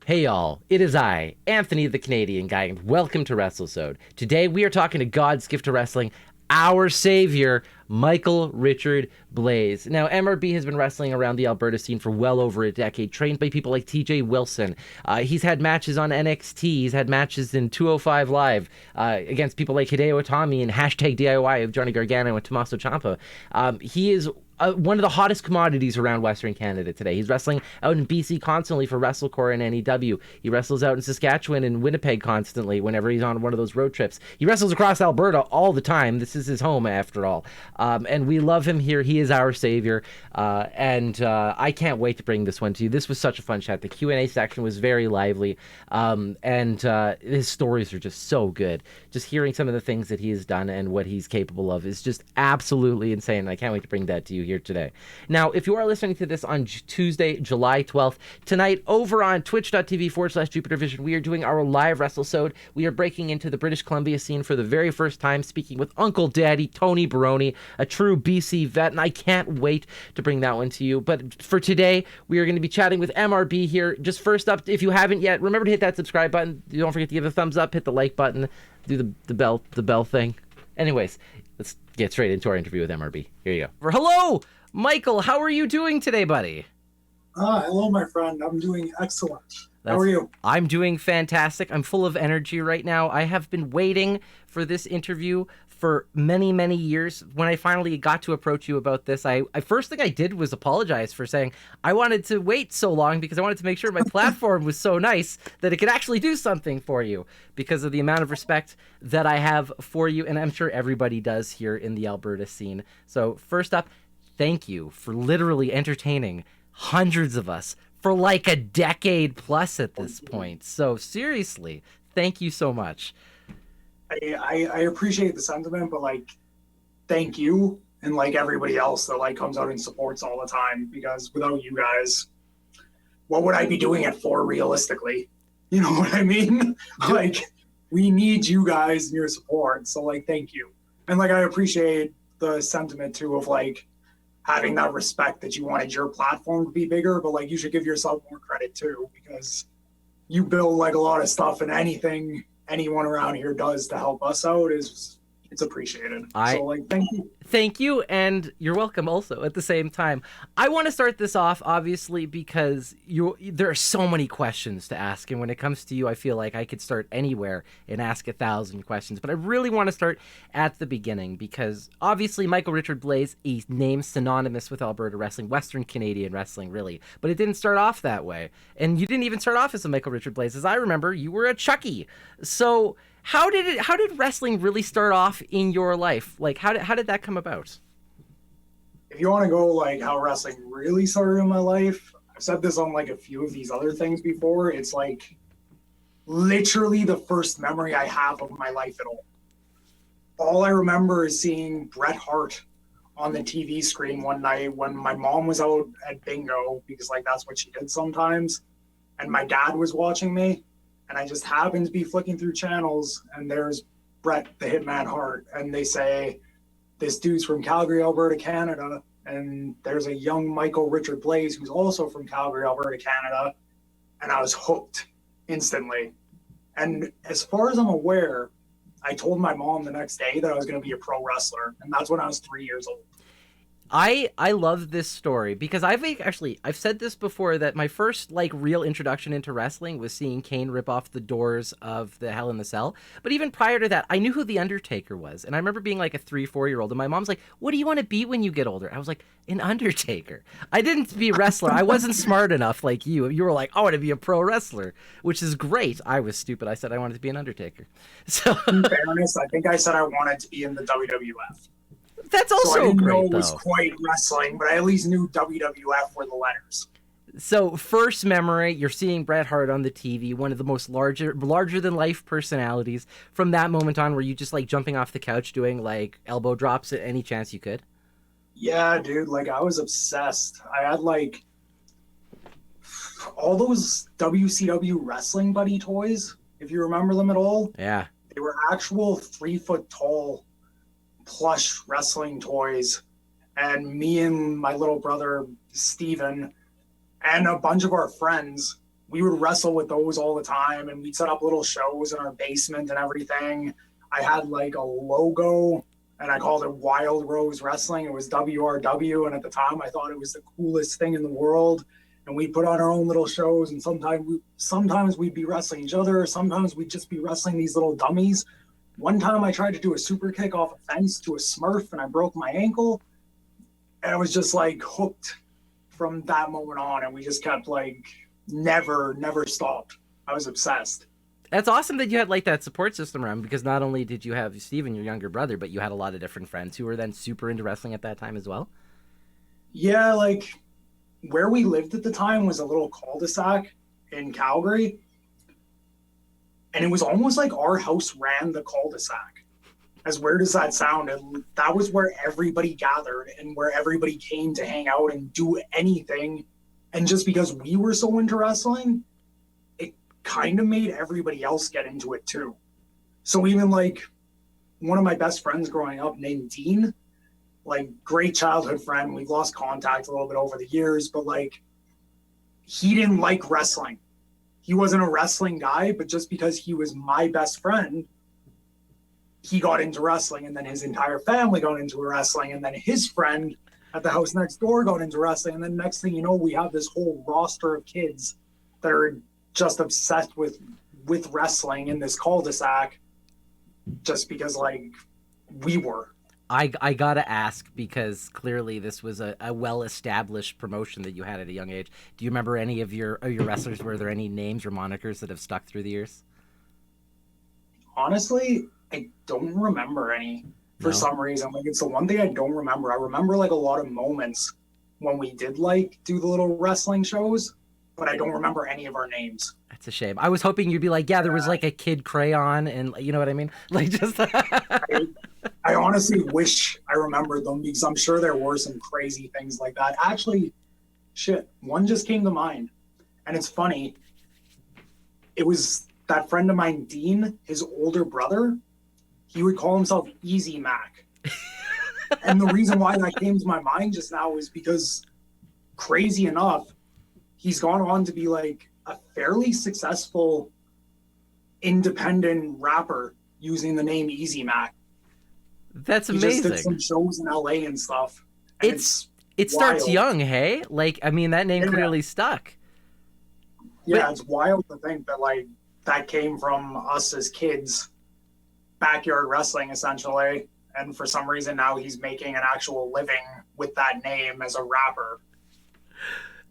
Hey y'all, it is I, Anthony the Canadian Guy, and welcome to Wrestlesode. Today we are talking to God's gift to wrestling, our savior, Michael Richard Blais. Now, MRB has been wrestling around the Alberta scene for well over a decade, trained by people like TJ Wilson. He's had matches on NXT, he's had matches in 205 Live against people like Hideo Itami and hashtag DIY of Johnny Gargano and Tommaso Ciampa. He is one of the hottest commodities around Western Canada today. He's wrestling out in BC constantly for WrestleCore and NEW. He wrestles out in Saskatchewan and Winnipeg constantly whenever he's on one of those road trips. He wrestles across Alberta all the time. This is his home, after all. And we love him here. He is our savior. And I can't wait to bring this one to you. This was such a fun chat. The Q&A section was very lively. And his stories are just so good. Just hearing some of the things that he has done and what he's capable of is just absolutely insane. And I can't wait to bring that to you here today. Now, if you are listening to this on Tuesday, July 12th, tonight over on twitch.tv/Jupiter Vision, we are doing our live Wrestlesode. We are breaking into the British Columbia scene for the very first time, speaking with Uncle Daddy, Tony Baroni, a true BC vet, and I can't wait to bring that one to you. But for today, we are going to be chatting with MRB here. Just first up, if you haven't yet, remember to hit that subscribe button. Don't forget to give a thumbs up, hit the like button, do the bell thing. Anyways, let's get straight into our interview with MRB. Here you go. Hello, Michael. How are you doing today, buddy? Hello, my friend. I'm doing excellent. How are you? I'm doing fantastic. I'm full of energy right now. I have been waiting for this interview for many, many years. When I finally got to approach you about this, I first thing I did was apologize for saying I wanted to wait so long because I wanted to make sure my platform was so nice that it could actually do something for you because of the amount of respect that I have for you, and I'm sure everybody does here in the Alberta scene. So first up, thank you for literally entertaining hundreds of us for like a decade plus at this point. So seriously, thank you so much. I appreciate the sentiment, but like, thank you and like everybody else that like comes out and supports all the time, because without you guys, what would I be doing it for realistically? You know what I mean? Like, we need you guys and your support. So like, thank you. And like, I appreciate the sentiment too of like having that respect that you wanted your platform to be bigger, but like you should give yourself more credit too, because you build like a lot of stuff, and anything anyone around here does to help us out it's appreciated. So like, thank you. Thank you, and you're welcome also at the same time. I want to start this off, obviously, because there are so many questions to ask, and when it comes to you, I feel like I could start anywhere and ask 1,000 questions, but I really want to start at the beginning, because obviously Michael Richard Blais, a name synonymous with Alberta wrestling, Western Canadian wrestling, really, but it didn't start off that way, and you didn't even start off as a Michael Richard Blais. As I remember, you were a Chucky. So how did wrestling really start off in your life? Like, how did that come about? If you want to go like how wrestling really started in my life, I've said this on like a few of these other things before. It's like literally the first memory I have of my life at all. All I remember is seeing Bret Hart on the TV screen one night when my mom was out at bingo, because like that's what she did sometimes, and my dad was watching me. And I just happened to be flicking through channels, and there's Bret the Hitman Hart, and they say, this dude's from Calgary, Alberta, Canada, and there's a young Michael Richard Blais who's also from Calgary, Alberta, Canada, and I was hooked instantly. And as far as I'm aware, I told my mom the next day that I was going to be a pro wrestler, and that's when I was 3 years old. I love this story because I've said this before, that my first like real introduction into wrestling was seeing Kane rip off the doors of the Hell in the Cell. But even prior to that, I knew who The Undertaker was. And I remember being like a 3-4-year-old, and my mom's like, what do you want to be when you get older? I was like, an Undertaker. I didn't be a wrestler. I wasn't smart enough like you. You were like, I want to be a pro wrestler, which is great. I was stupid. I said I wanted to be an Undertaker. So in fairness, I think I said I wanted to be in the WWF. That's also so I didn't great, know it was though. quite wrestling, but I at least knew WWF were the letters. So first memory, you're seeing Bret Hart on the TV, one of the most larger than life personalities. From that moment on, were you just like jumping off the couch doing like elbow drops at any chance you could? Yeah, dude, like I was obsessed. I had like all those WCW wrestling buddy toys, if you remember them at all. Yeah. They were actual 3 foot tall plush wrestling toys, and me and my little brother Steven and a bunch of our friends we would wrestle with those all the time, and we'd set up little shows in our basement and everything. I had like a logo, and I called it Wild Rose Wrestling. It was WRW, and at the time I thought it was the coolest thing in the world. And we put on our own little shows, and sometimes we'd be wrestling each other, sometimes we'd just be wrestling these little dummies. One time I tried to do a super kick off a fence to a Smurf, and I broke my ankle, and I was just like hooked from that moment on, and we just kept like never stopped. I was obsessed. That's awesome that you had like that support system around, because not only did you have Steven, your younger brother, but you had a lot of different friends who were then super into wrestling at that time as well. Yeah, like where we lived at the time was a little cul-de-sac in Calgary. And it was almost like our house ran the cul-de-sac. As weird as that sounded, that was where everybody gathered and where everybody came to hang out and do anything. And just because we were so into wrestling, it kind of made everybody else get into it too. So even like one of my best friends growing up named Dean, like great childhood friend. We've lost contact a little bit over the years, but like he didn't like wrestling. He wasn't a wrestling guy, but just because he was my best friend, he got into wrestling, and then his entire family got into wrestling, and then his friend at the house next door got into wrestling, and then next thing you know, we have this whole roster of kids that are just obsessed with wrestling in this cul-de-sac just because like we were. I gotta ask, because clearly this was a well-established promotion that you had at a young age. Do you remember any of your wrestlers? Were there any names or monikers that have stuck through the years? Honestly, I don't remember any for some reason. Like it's the one thing I don't remember. I remember like a lot of moments when we did like do the little wrestling shows, but I don't remember any of our names. That's a shame. I was hoping you'd be like, yeah, there was like a Kid Crayon, and you know what I mean? Like just. I honestly wish I remembered them, because I'm sure there were some crazy things like that. Actually, shit, one just came to mind. And it's funny. It was that friend of mine, Dean, his older brother. He would call himself Easy Mac. And the reason why that came to my mind just now is because, crazy enough, he's gone on to be like a fairly successful independent rapper using the name Easy Mac. That's amazing. He just did some shows in LA and stuff. And it starts young, hey? Like, I mean, that name clearly stuck. Yeah, it's wild to think that like that came from us as kids, backyard wrestling essentially. And for some reason now he's making an actual living with that name as a rapper.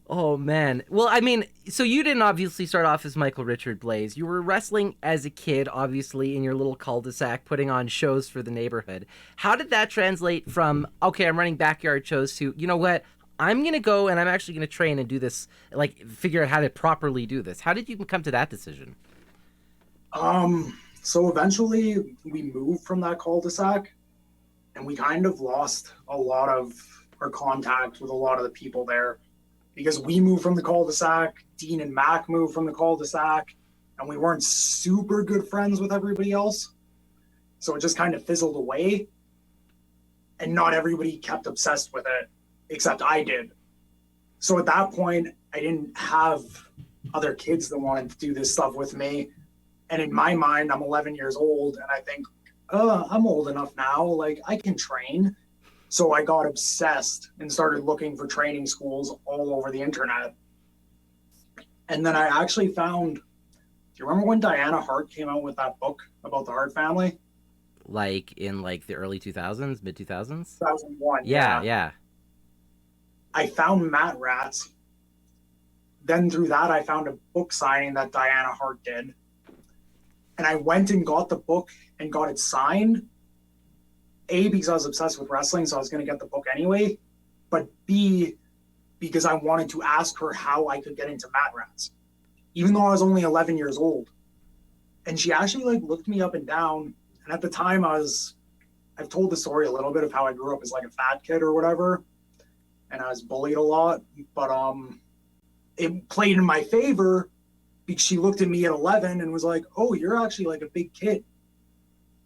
Oh, man. Well, I mean, so you didn't obviously start off as Michael Richard Blais. You were wrestling as a kid, obviously, in your little cul-de-sac, putting on shows for the neighborhood. How did that translate from, okay, I'm running backyard shows, to, you know what, I'm going to go and I'm actually going to train and do this, like, figure out how to properly do this? How did you come to that decision? So eventually we moved from that cul-de-sac, and we kind of lost a lot of our contact with a lot of the people there. Because we moved from the cul-de-sac, Dean and Mac moved from the cul-de-sac, and we weren't super good friends with everybody else. So it just kind of fizzled away. And not everybody kept obsessed with it, except I did. So at that point, I didn't have other kids that wanted to do this stuff with me. And in my mind, I'm 11 years old, and I think, I'm old enough now, like I can train. So I got obsessed and started looking for training schools all over the internet. And then I actually found, do you remember when Diana Hart came out with that book about the Hart family? Like in like the early 2000s, mid 2000s? 2001. Yeah. I found Matt Ratz. Then through that, I found a book signing that Diana Hart did. And I went and got the book and got it signed. A, because I was obsessed with wrestling, so I was going to get the book anyway. But B, because I wanted to ask her how I could get into Mat Rats, even though I was only 11 years old. And she actually like looked me up and down. And at the time I've told the story a little bit of how I grew up as like a fat kid or whatever. And I was bullied a lot, but it played in my favor because she looked at me at 11 and was like, oh, you're actually like a big kid.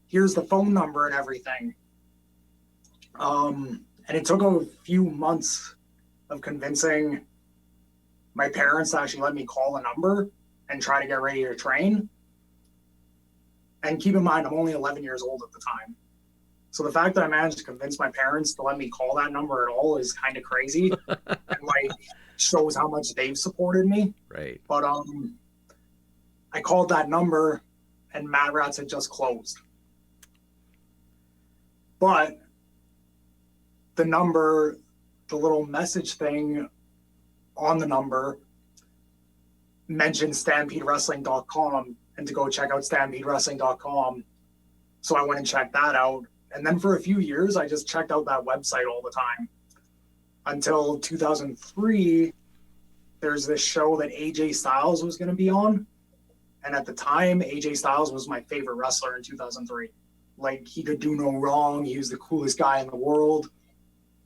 Here's the phone number and everything. And it took a few months of convincing my parents actually let me call the number and try to get ready to train. And keep in mind, I'm only 11 years old at the time. So the fact that I managed to convince my parents to let me call that number at all is kind of crazy. And like shows how much they've supported me. Right. But I called that number and Mad Rats had just closed. But the number, the little message thing on the number mentioned StampedeWrestling.com and to go check out StampedeWrestling.com. So I went and checked that out. And then for a few years, I just checked out that website all the time. Until 2003, there's this show that AJ Styles was going to be on. And at the time, AJ Styles was my favorite wrestler in 2003. Like, he could do no wrong. He was the coolest guy in the world.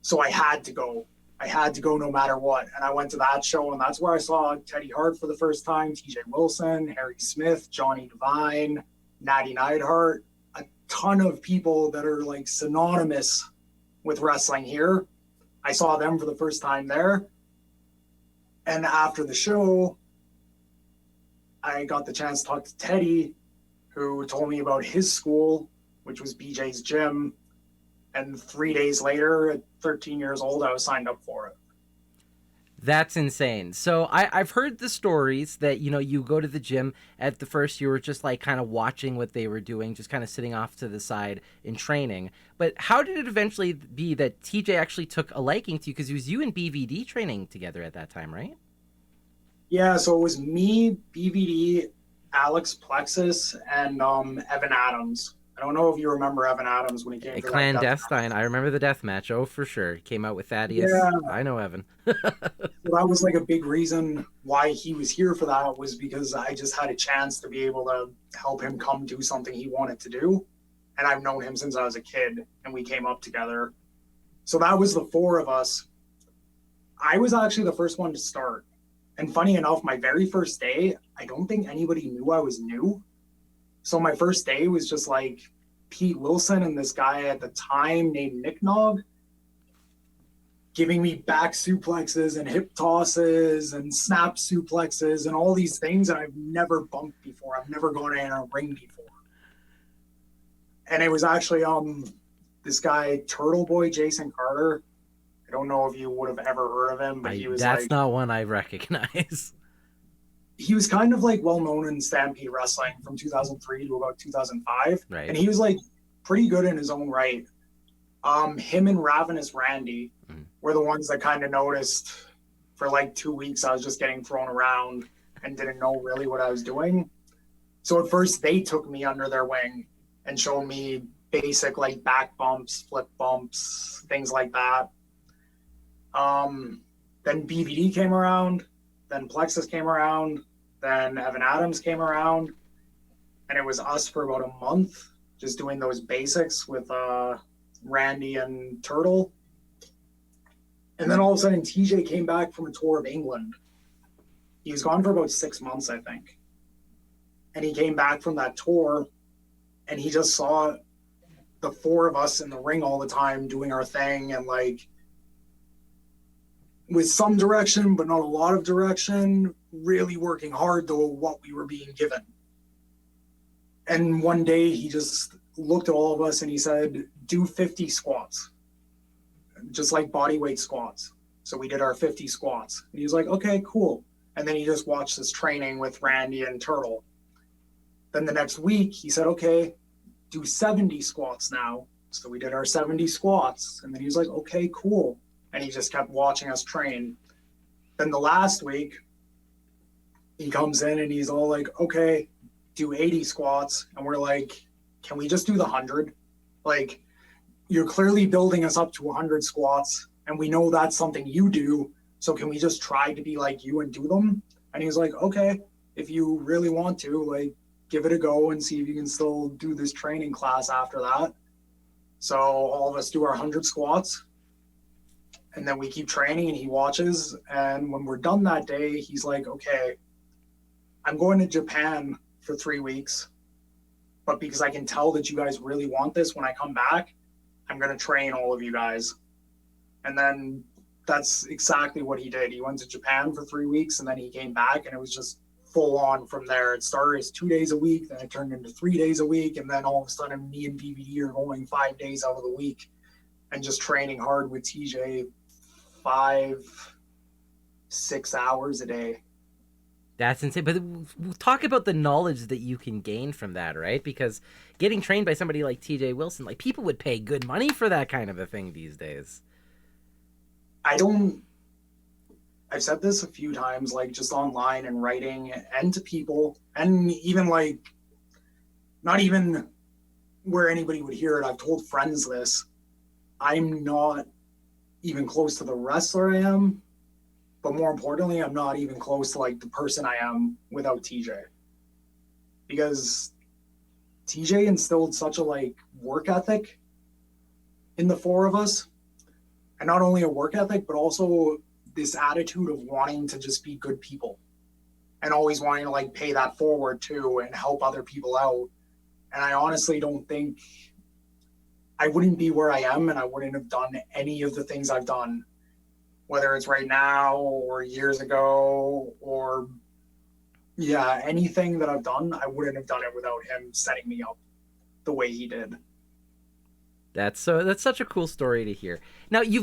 So I had to go. I had to go no matter what. And I went to that show, and that's where I saw Teddy Hart for the first time, TJ Wilson, Harry Smith, Johnny Devine, Natty Neidhart, a ton of people that are like synonymous with wrestling here. I saw them for the first time there. And after the show, I got the chance to talk to Teddy, who told me about his school, which was BJ's gym. And 3 days later, at 13 years old, I was signed up for it. That's insane. So I've heard the stories that, you know, you go to the gym at the first, you were just like kind of watching what they were doing, just kind of sitting off to the side in training. But how did it eventually be that TJ actually took a liking to you? Because it was you and BVD training together at that time, right? Yeah, so it was me, BVD, Alex Plexus, and Evan Adams. I don't know if you remember Evan Adams when he came to Clandestine. I remember the death match. Oh, for sure. He came out with Thaddeus. Yeah. I know Evan. So that was like a big reason why he was here for that, was because I just had a chance to be able to help him come do something he wanted to do. And I've known him since I was a kid, and we came up together. So that was the four of us. I was actually the first one to start. And funny enough, my very first day, I don't think anybody knew I was new. So my first day was just like Pete Wilson and this guy at the time named Nick Nog giving me back suplexes and hip tosses and snap suplexes and all these things that I've never bumped before. I've never gone in a ring before. And it was actually this guy, Turtle Boy Jason Carter. I don't know if you would have ever heard of him, but he was that's like, not one I recognize. He was kind of like well known in Stampede Wrestling from 2003 to about 2005. Right. And he was like pretty good in his own right. Him and Ravenous Randy were the ones that kind of noticed for like 2 weeks I was just getting thrown around and didn't know really what I was doing. So at first they took me under their wing and showed me basic like back bumps, flip bumps, things like that. Then BVD came around, then Plexus came around, then Evan Adams came around, and it was us for about a month just doing those basics with Randy and Turtle. And then all of a sudden TJ came back from a tour of England. He was gone for about 6 months, I think. And he came back from that tour and he just saw the four of us in the ring all the time doing our thing, and like with some direction, but not a lot of direction, really working hard to what we were being given. And one day he just looked at all of us and he said, do 50 squats, just like body weight squats. So we did our 50 squats. And he was like, okay, cool. And then he just watched this training with Randy and Turtle. Then the next week he said, okay, do 70 squats now. So we did our 70 squats. And then he was like, okay, cool. And he just kept watching us train. Then the last week, he comes in and he's all like, okay, do 80 squats. And we're like, can we just do the 100? Like, you're clearly building us up to 100 squats, and we know that's something you do. So can we just try to be like you and do them? And he was like, okay, if you really want to, like, give it a go and see if you can still do this training class after that. So all of us do our 100 squats. And then we keep training and he watches. And when we're done that day, he's like, okay, I'm going to Japan for 3 weeks. But because I can tell that you guys really want this when I come back, I'm going to train all of you guys. And then that's exactly what he did. He went to Japan for 3 weeks and then he came back, and it was just full on from there. It started as 2 days a week, then it turned into 3 days a week, and then all of a sudden me and BVD are going 5 days out of the week and just training hard with TJ 5-6 hours a day. That's insane. But talk about the knowledge that you can gain from that, right? Because getting trained by somebody like TJ Wilson, like, people would pay good money for that kind of a thing these days. I've said this a few times, like, just online and writing and to people, and even like, not even where anybody would hear it. I've told friends this. I'm not even close to the wrestler I am, but more importantly, I'm not even close to like the person I am without TJ. Because TJ instilled such a like work ethic in the four of us. And not only a work ethic, but also this attitude of wanting to just be good people and always wanting to like pay that forward too and help other people out. And I honestly don't think I wouldn't be where I am, and I wouldn't have done any of the things I've done, whether it's right now or years ago or anything that I've done. I wouldn't have done it without him setting me up the way he did. That's such a cool story to hear. Now, you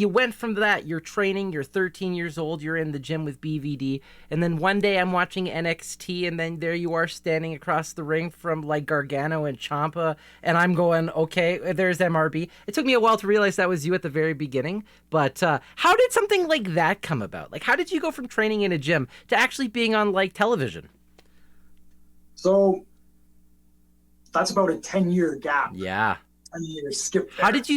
went from that, you're training, you're 13 years old, you're in the gym with BVD, and then one day I'm watching NXT, and then there you are standing across the ring from like Gargano and Ciampa, and I'm going, okay, there's MRB. It took me a while to realize that was you at the very beginning, but how did something like that come about? Like, how did you go from training in a gym to actually being on like television? So that's about a 10-year gap. Yeah. Skip there. How did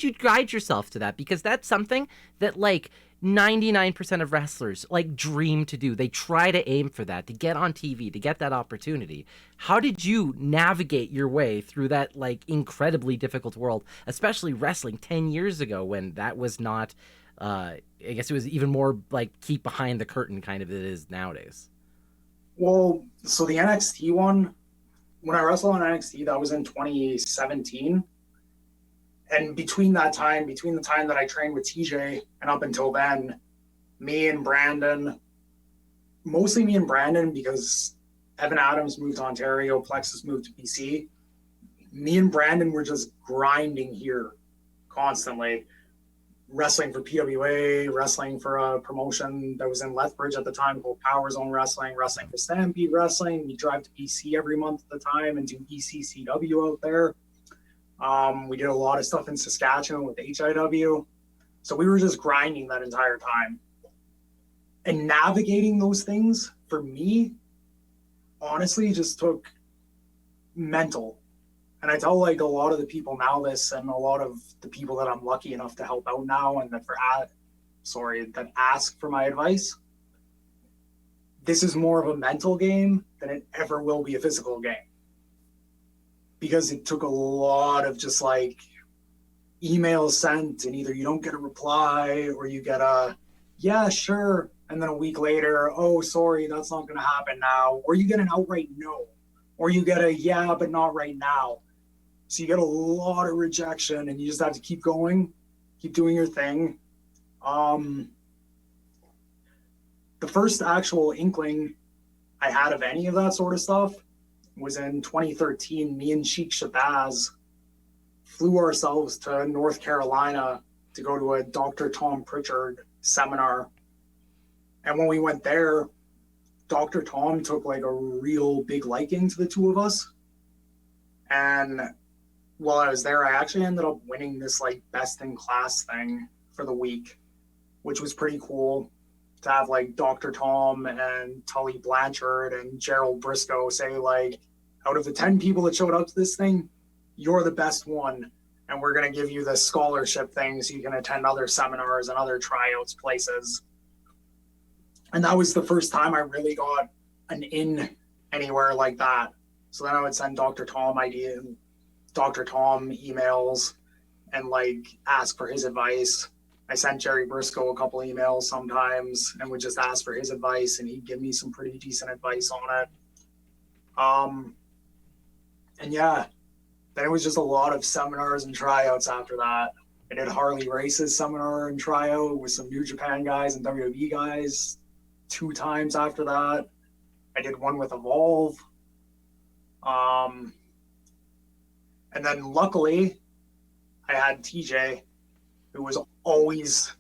you guide yourself to that? Because that's something that like 99% of wrestlers like dream to do. They try to aim for that, to get on TV, to get that opportunity. How did you navigate your way through that like incredibly difficult world, especially wrestling 10 years ago when that was not, I guess it was even more like keep behind the curtain kind of it is nowadays? Well, so the NXT one, when I wrestled on NXT, that was in 2017. And between the time that I trained with TJ and up until then, mostly me and Brandon, because Evan Adams moved to Ontario, Plexus moved to BC. Me and Brandon were just grinding here constantly, wrestling for PWA, wrestling for a promotion that was in Lethbridge at the time called Power Zone Wrestling, wrestling for Stampede Wrestling. We drive to BC every month at the time and do ECCW out there. We did a lot of stuff in Saskatchewan with HIW. So we were just grinding that entire time. And navigating those things, for me, honestly, just took mental. And I tell like a lot of the people now this, and a lot of the people that I'm lucky enough to help out now and that ask for my advice. This is more of a mental game than it ever will be a physical game. Because it took a lot of just like emails sent, and either you don't get a reply or you get a, yeah, sure. And then a week later, oh, sorry, that's not going to happen now. Or you get an outright no. Or you get a, yeah, but not right now. So you get a lot of rejection, and you just have to keep going, keep doing your thing. The first actual inkling I had of any of that sort of stuff was in 2013. Me and Sheik Shabazz flew ourselves to North Carolina to go to a Dr. Tom Pritchard seminar. And when we went there, Dr. Tom took like a real big liking to the two of us. And while I was there, I actually ended up winning this like best in class thing for the week, which was pretty cool to have like Dr. Tom and Tully Blanchard and Gerald Briscoe say like, out of the 10 people that showed up to this thing, you're the best one. And we're going to give you this scholarship thing so you can attend other seminars and other tryouts places. And that was the first time I really got an in anywhere like that. So then I would send Dr. Tom emails and like ask for his advice. I sent Jerry Briscoe a couple emails sometimes and would just ask for his advice, and he'd give me some pretty decent advice on it. And yeah, then it was just a lot of seminars and tryouts after that. I did Harley Race's seminar and tryout with some New Japan guys and WWE guys 2 times after that. I did one with Evolve. And then luckily, I had TJ, who was always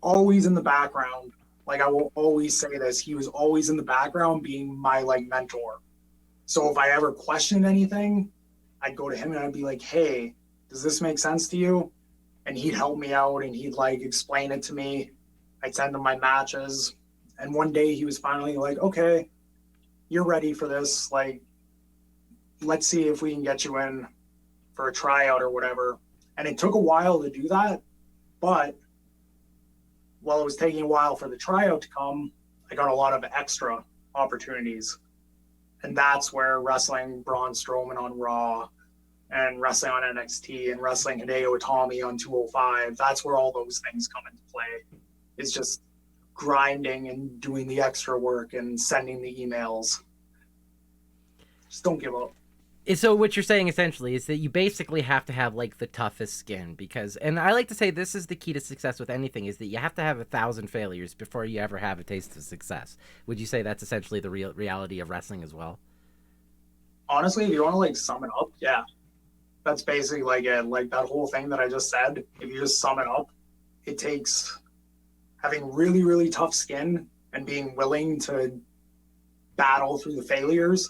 in the background. Like, I will always say this, he was always in the background being my like mentor. So if I ever questioned anything, I'd go to him and I'd be like, hey, does this make sense to you? And he'd help me out and he'd like explain it to me. I'd send him my matches. And one day he was finally like, okay, you're ready for this. Like, let's see if we can get you in for a tryout or whatever. And it took a while to do that. But while it was taking a while for the tryout to come, I got a lot of extra opportunities. And that's where wrestling Braun Strowman on Raw and wrestling on NXT and wrestling Hideo Itami on 205, that's where all those things come into play. It's just grinding and doing the extra work and sending the emails. Just don't give up. So what you're saying essentially is that you basically have to have like the toughest skin because, and I like to say this is the key to success with anything, is that you have to have 1,000 failures before you ever have a taste of success. Would you say that's essentially the reality of wrestling as well? Honestly, if you want to like sum it up, yeah, that's basically like it. Like that whole thing that I just said, if you just sum it up, it takes having really, really tough skin and being willing to battle through the failures,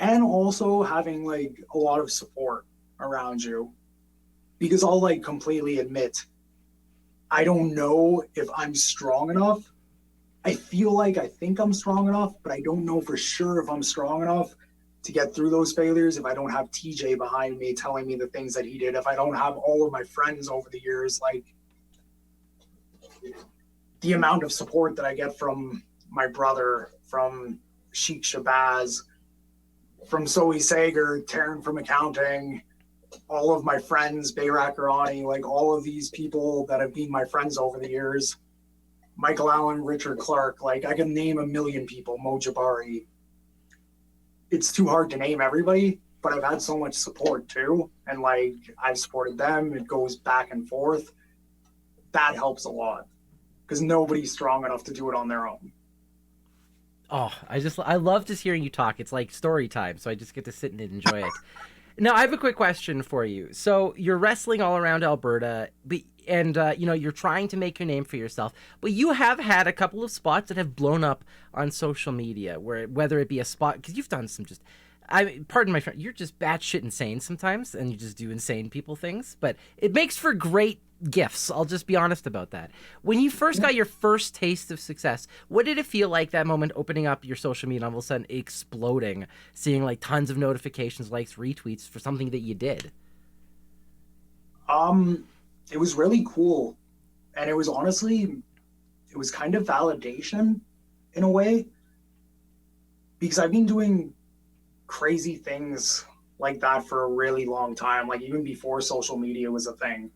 and also having like a lot of support around you. Because I'll like completely admit, I don't know if I'm strong enough. I feel like I think I'm strong enough, but I don't know for sure if I'm strong enough to get through those failures if I don't have TJ behind me telling me the things that he did, if I don't have all of my friends over the years. Like, the amount of support that I get from my brother, from Sheik Shabazz, from Zoe Sager, Taryn from accounting, all of my friends, Bayrak Arani, like all of these people that have been my friends over the years, Michael Allen, Richard Clark, like I can name a million people, Mo Jabari. It's too hard to name everybody, but I've had so much support too. And like I've supported them, it goes back and forth. That helps a lot because nobody's strong enough to do it on their own. Oh, I love just hearing you talk. It's like story time, so I just get to sit and enjoy it. Now, I have a quick question for you. So you're wrestling all around Alberta, and you're trying to make your name for yourself, but you have had a couple of spots that have blown up on social media, whether it be a spot, because you've done some pardon my friend, you're just batshit insane sometimes, and you just do insane people things, but it makes for great gifts. I'll just be honest about that. When you first got your first taste of success, what did it feel like that moment opening up your social media and all of a sudden exploding, seeing like tons of notifications, likes, retweets for something that you did? It was really cool. And it was honestly, it was kind of validation in a way, because I've been doing crazy things like that for a really long time, like even before social media was a thing.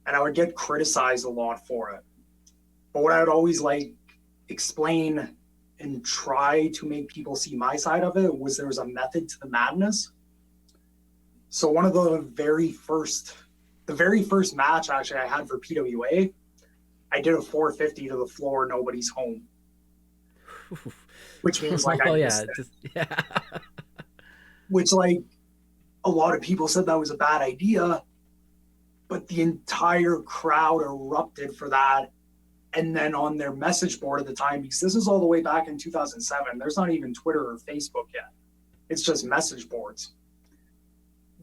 And I would get criticized a lot for it. But what I would always like explain and try to make people see my side of it was there was a method to the madness. So one of the very first match actually I had for PWA, I did a 450 to the floor, nobody's home. Which means like I missed it. Which like a lot of people said that was a bad idea, but the entire crowd erupted for that. And then on their message board at the time, because this is all the way back in 2007, there's not even Twitter or Facebook yet. It's just message boards.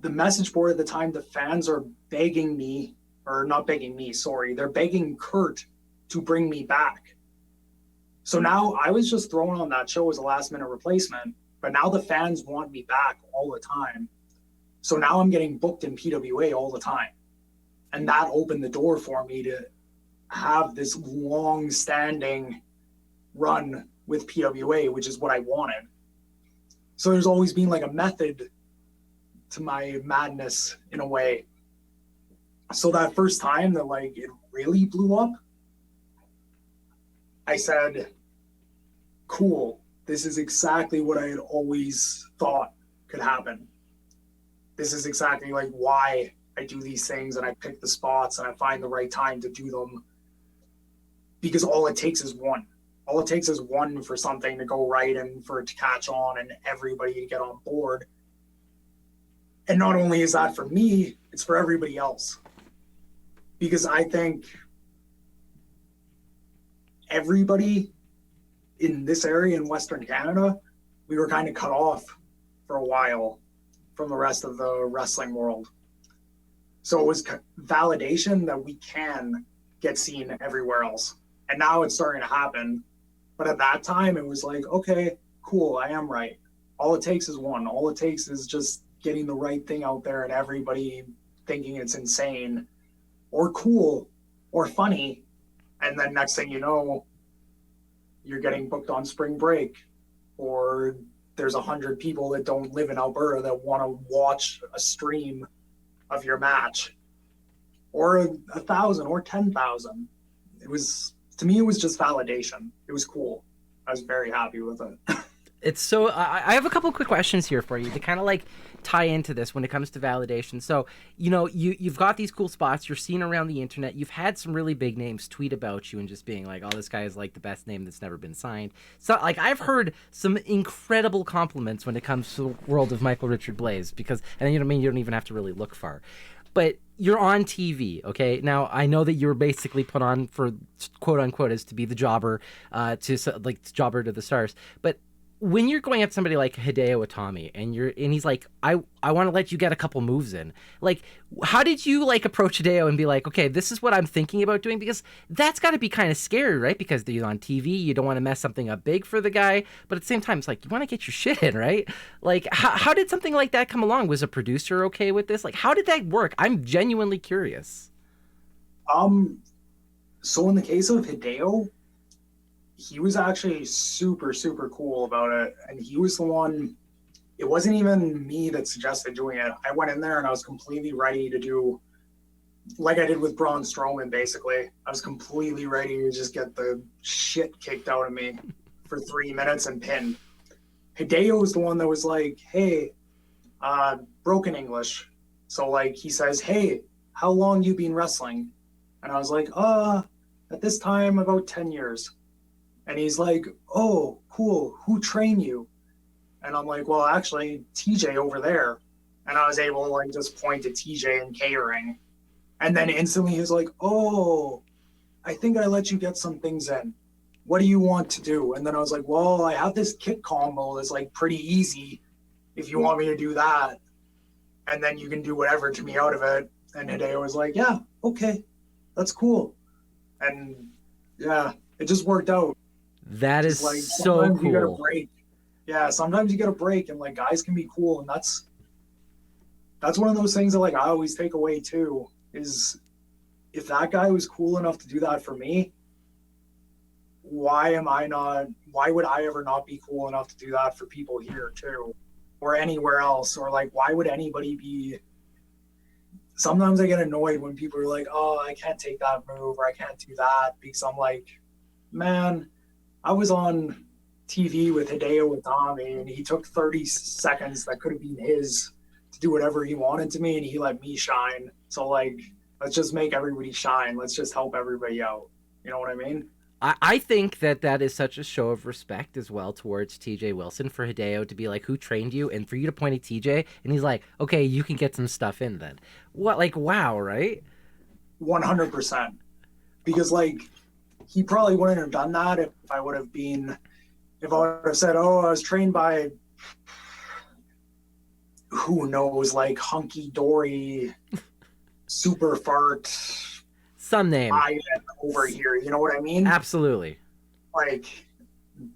The message board at the time, the fans are begging me, or not begging me, sorry, they're begging Kurt to bring me back. So now I was just thrown on that show as a last minute replacement, but now the fans want me back all the time. So now I'm getting booked in PWA all the time. And that opened the door for me to have this long-standing run with PWA, which is what I wanted. So there's always been like a method to my madness in a way. So that first time that like it really blew up, I said, cool, this is exactly what I had always thought could happen. This is exactly like why I do these things and I pick the spots and I find the right time to do them, because all it takes is one. All it takes is one for something to go right and for it to catch on and everybody to get on board. And not only is that for me, it's for everybody else. Because I think everybody in this area in Western Canada, we were kind of cut off for a while from the rest of the wrestling world. So it was validation that we can get seen everywhere else. And now it's starting to happen. But at that time, it was like, okay, cool, I am right. All it takes is one. All it takes is just getting the right thing out there and everybody thinking it's insane or cool or funny. And then next thing you know, you're getting booked on spring break, or there's 100 people that don't live in Alberta that want to watch a stream of your match, or 1,000 or 10,000. It was, to me, it was just validation. It was cool. I was very happy with it. It's so, I have a couple quick questions here for you to kind of like tie into this when it comes to validation. So, you know, you've got these cool spots, you're seen around the internet, you've had some really big names tweet about you and just being like, oh, this guy is like the best name that's never been signed. So like I've heard some incredible compliments when it comes to the world of Michael Richard Blais, because, and you know what I mean, you don't even have to really look far. But you're on TV, okay? Now, I know that you were basically put on for, quote unquote, as to be the jobber, jobber to the stars. But when you're going at somebody like Hideo Itami and he's like, I want to let you get a couple moves in. Like, how did you like approach Hideo and be like, okay, this is what I'm thinking about doing? Because that's got to be kind of scary, right? Because he's on TV, you don't want to mess something up big for the guy, but at the same time, it's like you want to get your shit in, right? Like, how did something like that come along? Was a producer okay with this? Like, how did that work? I'm genuinely curious. So in the case of Hideo, he was actually super, super cool about it. And he was the one, it wasn't even me that suggested doing it. I went in there and I was completely ready to do, like I did with Braun Strowman, basically. I was completely ready to just get the shit kicked out of me for 3 minutes and pinned. Hideo was the one that was like, hey, broken English. So like he says, hey, how long you been wrestling? And I was like, at this time, about 10 years. And he's like, oh, cool. Who trained you? And I'm like, well, actually, TJ over there. And I was able to like just point to TJ and catering. And then instantly he was like, oh, I think I let you get some things in. What do you want to do? And then I was like, well, I have this kick combo that's like pretty easy if you want me to do that. And then you can do whatever to me out of it. And Hideo was like, yeah, okay, that's cool. And yeah, it just worked out. That is like, so cool. You get a break. Yeah, sometimes you get a break, and like guys can be cool, and that's one of those things that like I always take away too. Is if that guy was cool enough to do that for me, why would I ever not be cool enough to do that for people here too, or anywhere else? Or like, why would anybody be? Sometimes I get annoyed when people are like, oh, I can't take that move or I can't do that, because I'm like, man, I was on TV with Hideo Itami and he took 30 seconds that could have been his to do whatever he wanted to me, and he let me shine. So like, let's just make everybody shine. Let's just help everybody out. You know what I mean? I think that is such a show of respect as well towards TJ Wilson for Hideo to be like, who trained you? And for you to point at TJ and he's like, okay, you can get some stuff in then. What, like, wow, right? 100%. Because like, he probably wouldn't have done that if I would have said, oh, I was trained by, who knows, like hunky dory, super fart, some name over here. You know what I mean? Absolutely. Like,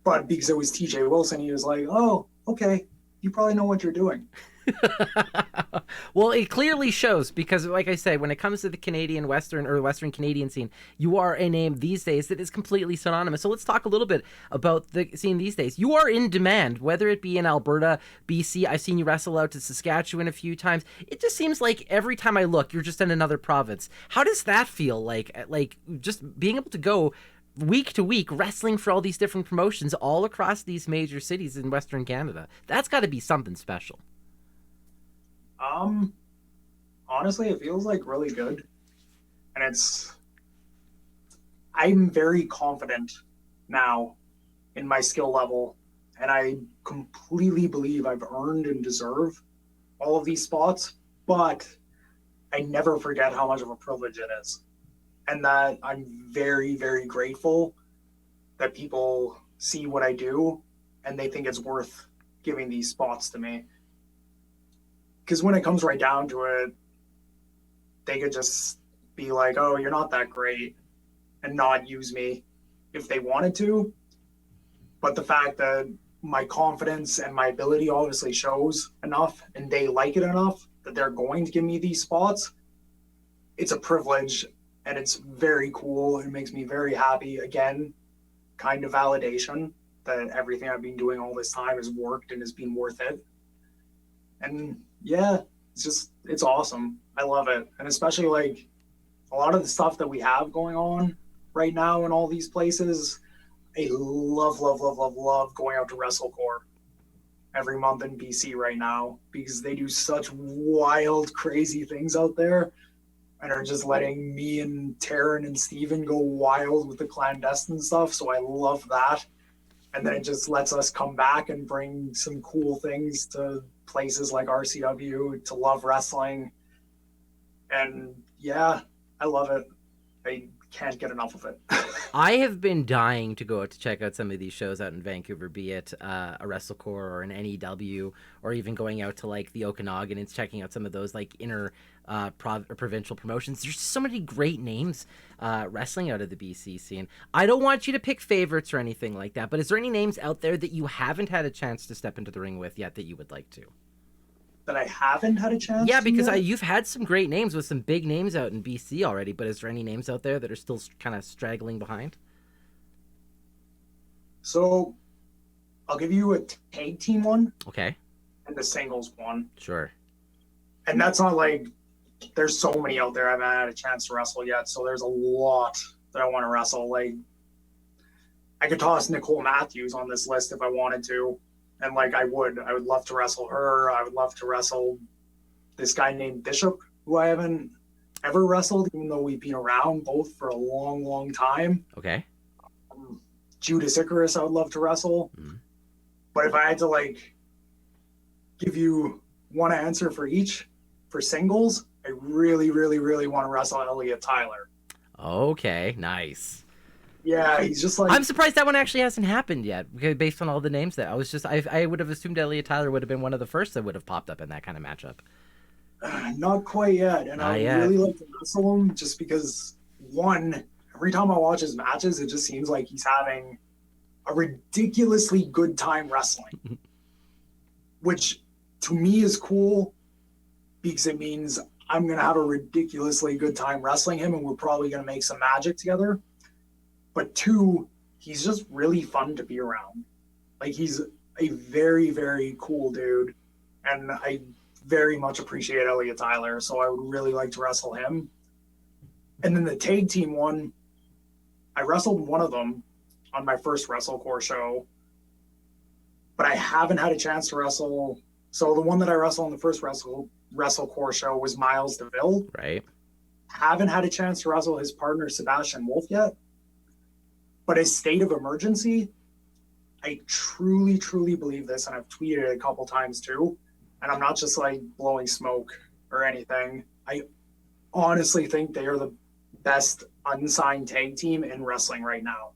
but because it was TJ Wilson, he was like, oh, okay, you probably know what you're doing. Well, it clearly shows, because like I said, when it comes to the Canadian Western Canadian scene, you are a name these days that is completely synonymous. So let's talk a little bit about the scene these days. You are in demand, whether it be in Alberta, BC. I've seen you wrestle out to Saskatchewan a few times. It just seems like every time I look, you're just in another province. How does that feel? Like just being able to go week to week wrestling for all these different promotions all across these major cities in Western Canada. That's got to be something special. honestly, it feels like really good. And I'm very confident now in my skill level. And I completely believe I've earned and deserve all of these spots. But I never forget how much of a privilege it is. And that I'm very, very grateful that people see what I do and they think it's worth giving these spots to me. Because when it comes right down to it, they could just be like, oh, you're not that great, and not use me if they wanted to. But the fact that my confidence and my ability obviously shows enough and they like it enough that they're going to give me these spots, it's a privilege and it's very cool. It makes me very happy. Again, kind of validation that everything I've been doing all this time has worked and has been worth it. And yeah, it's awesome. I love it. And especially like a lot of the stuff that we have going on right now in all these places, I love going out to WrestleCore every month in BC right now because they do such wild, crazy things out there and are just letting me and Taryn and Steven go wild with the clandestine stuff. So I love that. And then it just lets us come back and bring some cool things to places like RCW to love wrestling. And yeah, I love it. I can't get enough of it. I have been dying to go out to check out some of these shows out in Vancouver, be it a WrestleCore or an NEW, or even going out to like the Okanagan and checking out some of those like inner provincial promotions. There's so many great names wrestling out of the BC scene. I don't want you to pick favorites or anything like that, but is there any names out there that you haven't had a chance to step into the ring with yet that you would like to? That I haven't had a chance. Yeah, because you've had some great names with some big names out in BC already, but is there any names out there that are still kind of straggling behind? So I'll give you a tag team one. Okay. And the singles one. Sure. And that's not like there's so many out there I haven't had a chance to wrestle yet. So there's a lot that I want to wrestle. Like I could toss Nicole Matthews on this list if I wanted to. And like I would love to wrestle her. I would love to wrestle this guy named Bishop, who I haven't ever wrestled, even though we've been around both for a long, long time. Okay. Judas Icarus, I would love to wrestle. Mm-hmm. But if I had to like give you one answer for each, for singles, I really, really, really want to wrestle Elliot Tyler. Okay, nice. Yeah, he's just like... I'm surprised that one actually hasn't happened yet, based on all the names that I would have assumed Elliot Tyler would have been one of the first that would have popped up in that kind of matchup. Not quite yet, and I really like to wrestle him just because, one, every time I watch his matches, it just seems like he's having a ridiculously good time wrestling, which to me is cool because it means I'm going to have a ridiculously good time wrestling him and we're probably going to make some magic together. But two, he's just really fun to be around. Like he's a very, very cool dude. And I very much appreciate Elliot Tyler. So I would really like to wrestle him. And then the tag team one, I wrestled one of them on my first WrestleCore show. But I haven't had a chance to wrestle. So the one that I wrestled on the first WrestleCore show was Miles DeVille. Right. Haven't had a chance to wrestle his partner Sebastian Wolf yet. But his State of Emergency, I truly, truly believe this, and I've tweeted it a couple times too, and I'm not just like blowing smoke or anything. I honestly think they are the best unsigned tag team in wrestling right now.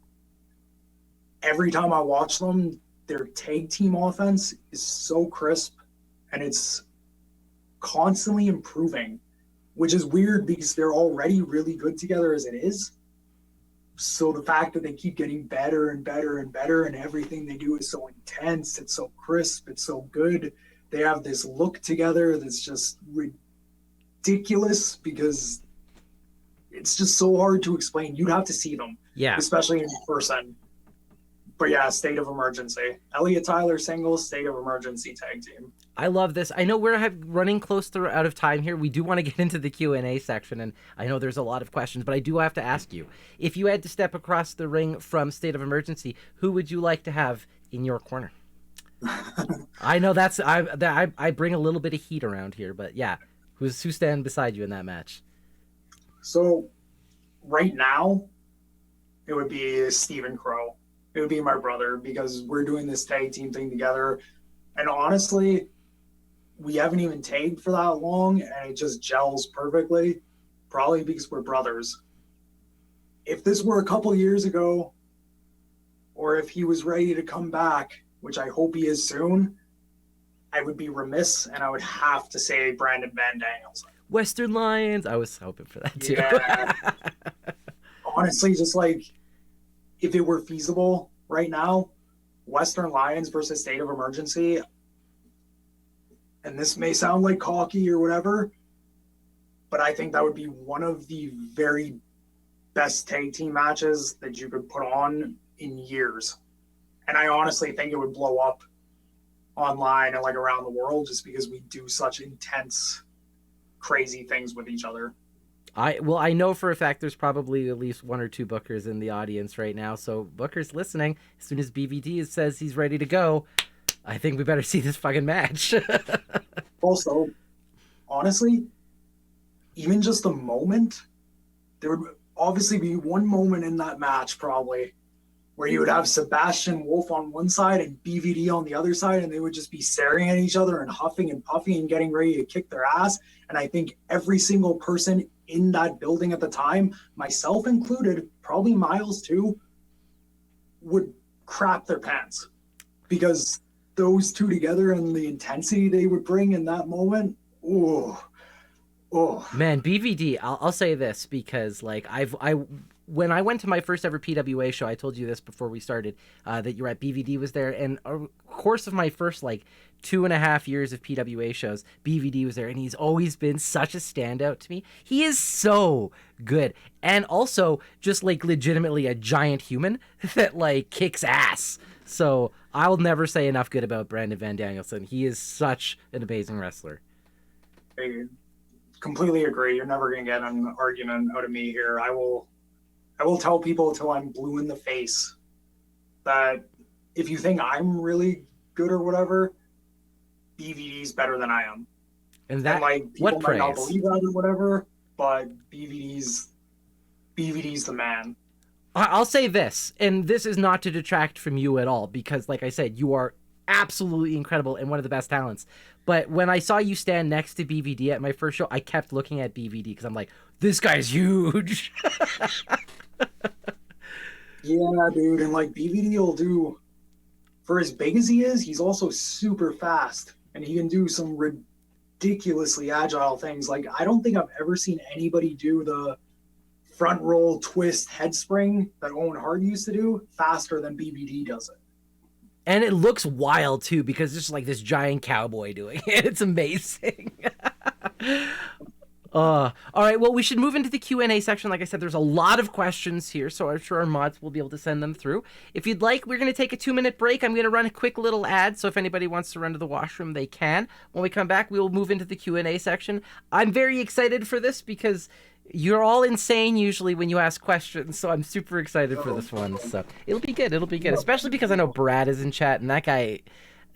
Every time I watch them, their tag team offense is so crisp, and it's constantly improving, which is weird because they're already really good together as it is. So the fact that they keep getting better and better and better and everything they do is so intense, it's so crisp, it's so good. They have this look together that's just ridiculous because it's just so hard to explain. You'd have to see them, especially in person. But yeah, State of Emergency. Elliot Tyler singles, State of Emergency tag team. I love this. I know we're running close to out of time here. We do want to get into the Q&A section, and I know there's a lot of questions, but I do have to ask you, if you had to step across the ring from State of Emergency, who would you like to have in your corner? I know I bring a little bit of heat around here, but yeah, Who's standing beside you in that match? So right now, it would be Stephen Crow. It would be my brother because we're doing this tag team thing together. And honestly, we haven't even tagged for that long and it just gels perfectly, probably because we're brothers. If this were a couple years ago, or if he was ready to come back, which I hope he is soon, I would be remiss and I would have to say Brandon Van Daniels. Western Lions. I was hoping for that too. Yeah. Honestly, just like if it were feasible right now, Western Lions versus State of Emergency, and this may sound like cocky or whatever, but I think that would be one of the very best tag team matches that you could put on in years. And I honestly think it would blow up online and like around the world just because we do such intense, crazy things with each other. I know for a fact there's probably at least one or two bookers in the audience right now. So bookers listening, as soon as BVD says he's ready to go, I think we better see this fucking match. Also, honestly, even just a moment, there would obviously be one moment in that match probably where you would have Sebastian Wolf on one side and BVD on the other side, and they would just be staring at each other and huffing and puffing and getting ready to kick their ass. And I think every single person in that building at the time, myself included, probably Miles too, would crap their pants because those two together and the intensity they would bring in that moment. Oh, man, BVD. I'll say this because like when I went to my first ever PWA show, I told you this before we started, that you were at BVD was there. And over the course of my first like 2.5 years of PWA shows, BVD was there. And he's always been such a standout to me. He is so good. And also just like legitimately a giant human that like kicks ass. So I'll never say enough good about Brandon Van Danielson. He is such an amazing wrestler. I completely agree. You're never going to get an argument out of me here. I will tell people till I'm blue in the face that if you think I'm really good or whatever, BVD's better than I am. And that, like people what might not praise? believe that or whatever, but BVD's the man. I'll say this, and this is not to detract from you at all, because like I said, you are absolutely incredible and one of the best talents. But when I saw you stand next to BVD at my first show, I kept looking at BVD because I'm like, this guy's huge. Yeah, dude. And like BVD will do, for as big as he is, he's also super fast and he can do some ridiculously agile things. Like, I don't think I've ever seen anybody do the front roll twist head spring that Owen Hart used to do faster than BVD does it. And it looks wild too, because it's like this giant cowboy doing it. It's amazing. All right, well, we should move into the Q&A section. Like I said, there's a lot of questions here, so I'm sure our mods will be able to send them through. If you'd like, we're going to take a 2-minute break. I'm going to run a quick little ad, so if anybody wants to run to the washroom, they can. When we come back, we will move into the Q&A section. I'm very excited for this because you're all insane usually when you ask questions, so I'm super excited for this one. So it'll be good. It'll be good, especially because I know Brad is in chat, and that guy,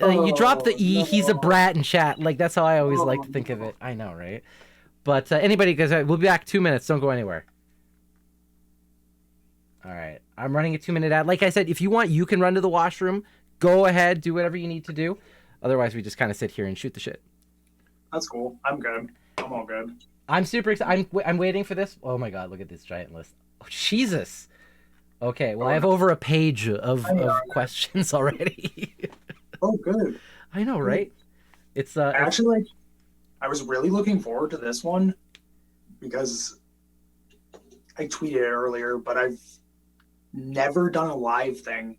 you drop the E, he's a brat in chat. Like, that's how I always like to think of it. I know, right? But anybody, guys, we'll be back 2 minutes. Don't go anywhere. All right. I'm running a 2-minute ad. Like I said, if you want, you can run to the washroom. Go ahead. Do whatever you need to do. Otherwise, we just kind of sit here and shoot the shit. That's cool. I'm good. I'm all good. I'm super excited. I'm waiting for this. Oh, my God. Look at this giant list. Oh, Jesus. Okay. Well, I have over a page of questions already. Oh, good. I know, right? It's actually, like, I was really looking forward to this one because I tweeted it earlier, but I've never done a live thing.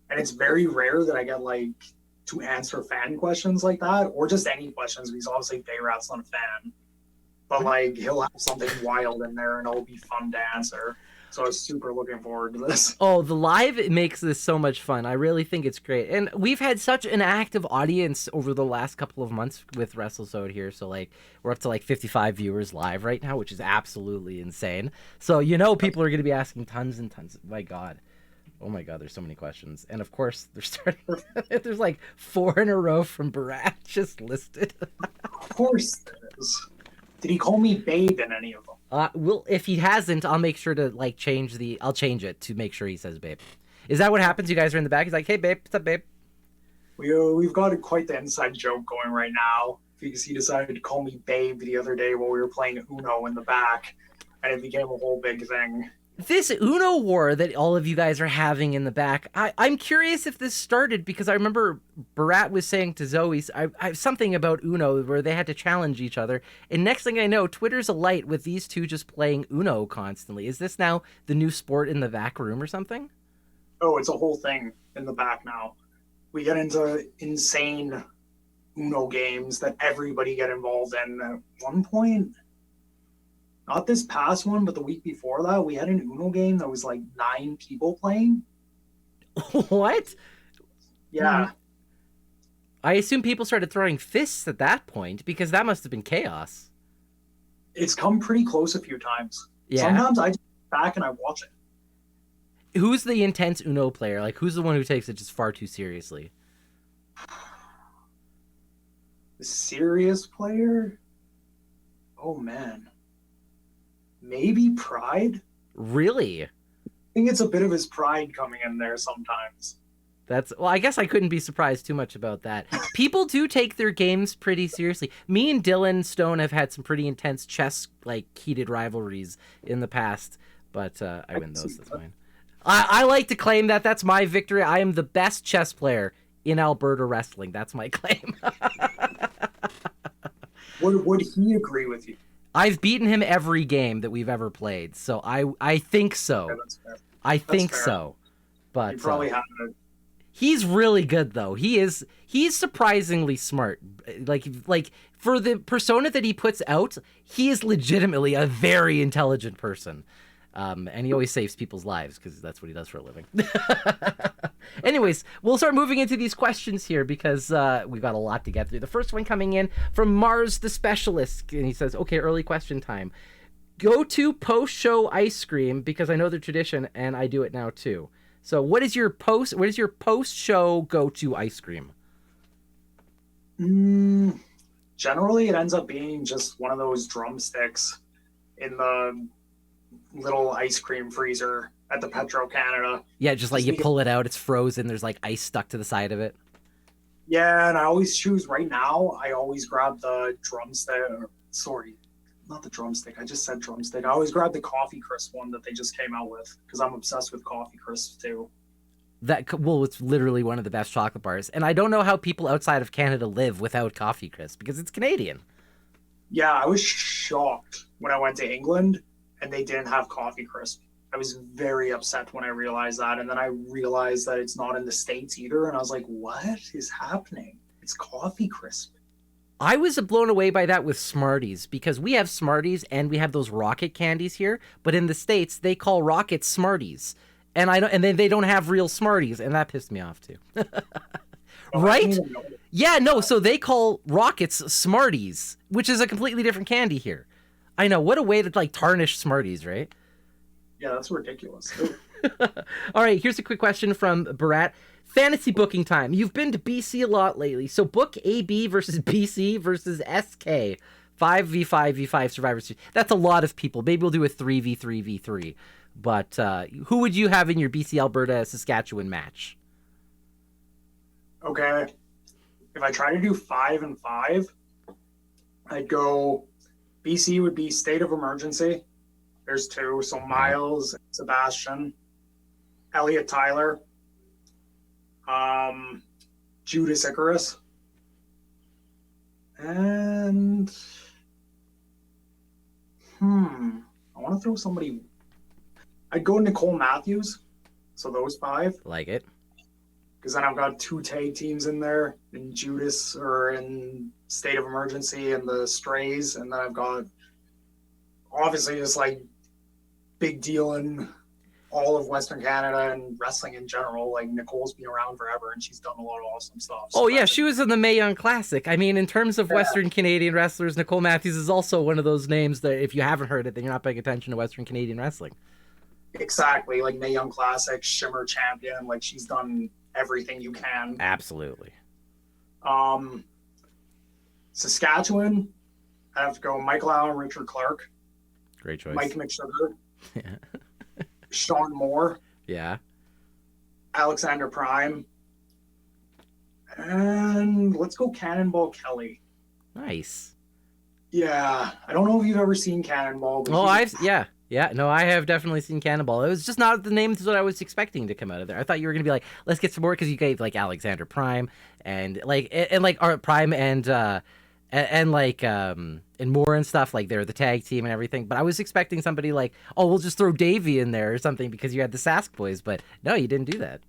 And it's very rare that I get like to answer fan questions like that or just any questions because obviously Bayrat's not a fan. But like he'll have something wild in there and it'll be fun to answer. So I was super looking forward to this. Oh, the live, it makes this so much fun. I really think it's great. And we've had such an active audience over the last couple of months with Wrestlesode here. So, like, we're up to, like, 55 viewers live right now, which is absolutely insane. So, you know, people are going to be asking tons and tons. My God. Oh, my God, there's so many questions. And, of course, there's, like, 4 in a row from Barat just listed. Of course there is. Did he call me babe in any of them? Well, if he hasn't, I'll make sure to I'll change it to make sure he says babe. Is that what happens? You guys are in the back. He's like, hey babe, what's up, babe? We've got quite the inside joke going right now because he decided to call me babe the other day while we were playing Uno in the back, and it became a whole big thing. This Uno war that all of you guys are having in the back, I'm curious if this started because I remember Barat was saying to Zoe something about Uno where they had to challenge each other. And next thing I know, Twitter's alight with these two just playing Uno constantly. Is this now the new sport in the back room or something? Oh, it's a whole thing in the back now. We get into insane Uno games that everybody get involved in. At one point, not this past one, but the week before that, we had an Uno game that was like 9 people playing. What? Yeah. I assume people started throwing fists at that point because that must have been chaos. It's come pretty close a few times. Yeah. Sometimes I just sit back and I watch it. Who's the intense Uno player? Like, who's the one who takes it just far too seriously? The serious player? Oh, man. Maybe pride? Really? I think it's a bit of his pride coming in there sometimes. Well, I guess I couldn't be surprised too much about that. People do take their games pretty seriously. Me and Dylan Stone have had some pretty intense chess, heated rivalries in the past, but I win those. That's fine. I like to claim that that's my victory. I am the best chess player in Alberta wrestling. That's my claim. Would he agree with you? I've beaten him every game that we've ever played, so I think so. Yeah, that's fair. I think so. But you probably have to. He's really good though. He's surprisingly smart. Like for the persona that he puts out, he is legitimately a very intelligent person. And he always saves people's lives because that's what he does for a living. Anyways, we'll start moving into these questions here because we've got a lot to get through. The first one coming in from Mars the Specialist, and he says, okay, early question time. Go to post-show ice cream because I know the tradition and I do it now too. So what is your post-show go-to ice cream? Generally, it ends up being just one of those drumsticks in the little ice cream freezer at the Petro Canada. Yeah, just like you pull it out, it's frozen, there's like ice stuck to the side of it. Yeah, and I always choose right now, I always grab the drumstick. Sorry, not the drumstick. I just said drumstick. I always grab the coffee crisp one that they just came out with because I'm obsessed with coffee crisps too. It's literally one of the best chocolate bars. And I don't know how people outside of Canada live without coffee crisp because it's Canadian. Yeah, I was shocked when I went to England and they didn't have coffee crisp. I was very upset when I realized that. And then I realized that it's not in the States either. And I was like, what is happening? It's coffee crisp. I was blown away by that with Smarties because we have Smarties and we have those rocket candies here, but in the States they call rockets Smarties, and then they don't have real Smarties, and that pissed me off too. Right? Yeah, no. So they call rockets Smarties, which is a completely different candy here. I know, what a way to tarnish Smarties, right? Yeah, that's ridiculous. All right, here's a quick question from Barat. Fantasy booking time. You've been to BC a lot lately, so book AB versus BC versus SK. 5v5v5 Survivor Series. That's a lot of people. Maybe we'll do a 3v3v3. But who would you have in your BC, Alberta, Saskatchewan match? Okay. If I try to do 5 and 5, I'd go BC would be State of Emergency. There's 2. So Miles, Sebastian, Elliot Tyler, Judas Icarus, and I want to throw somebody. I'd go Nicole Matthews. So those 5. Like it. Because then I've got 2 tag teams in there in Judas or in State of Emergency and the Strays. And then I've got obviously just big deal in all of Western Canada and wrestling in general. Nicole's been around forever and she's done a lot of awesome stuff. So yeah, she was in the Mae Young Classic. I mean, in terms of Western Canadian wrestlers, Nicole Matthews is also one of those names that if you haven't heard it, then you're not paying attention to Western Canadian wrestling. Exactly. Mae Young Classic, Shimmer champion. She's done everything you can. Absolutely. Saskatchewan, I have to go Michael Allen, Richard Clark, Great choice. Mike McSugar, Yeah. Sean Moore, Yeah. Alexander Prime, and let's go Cannonball Kelly. Nice. Yeah, I don't know if you've ever seen Cannonball. But No, I have definitely seen Cannonball. It was just not the names that I was expecting to come out of there. I thought you were gonna be like, let's get some more because you gave like Alexander Prime and Art Prime and Moore and stuff, like they're the tag team and everything. But I was expecting somebody like, oh, we'll just throw Davey in there or something because you had the Sask Boys. But no, you didn't do that.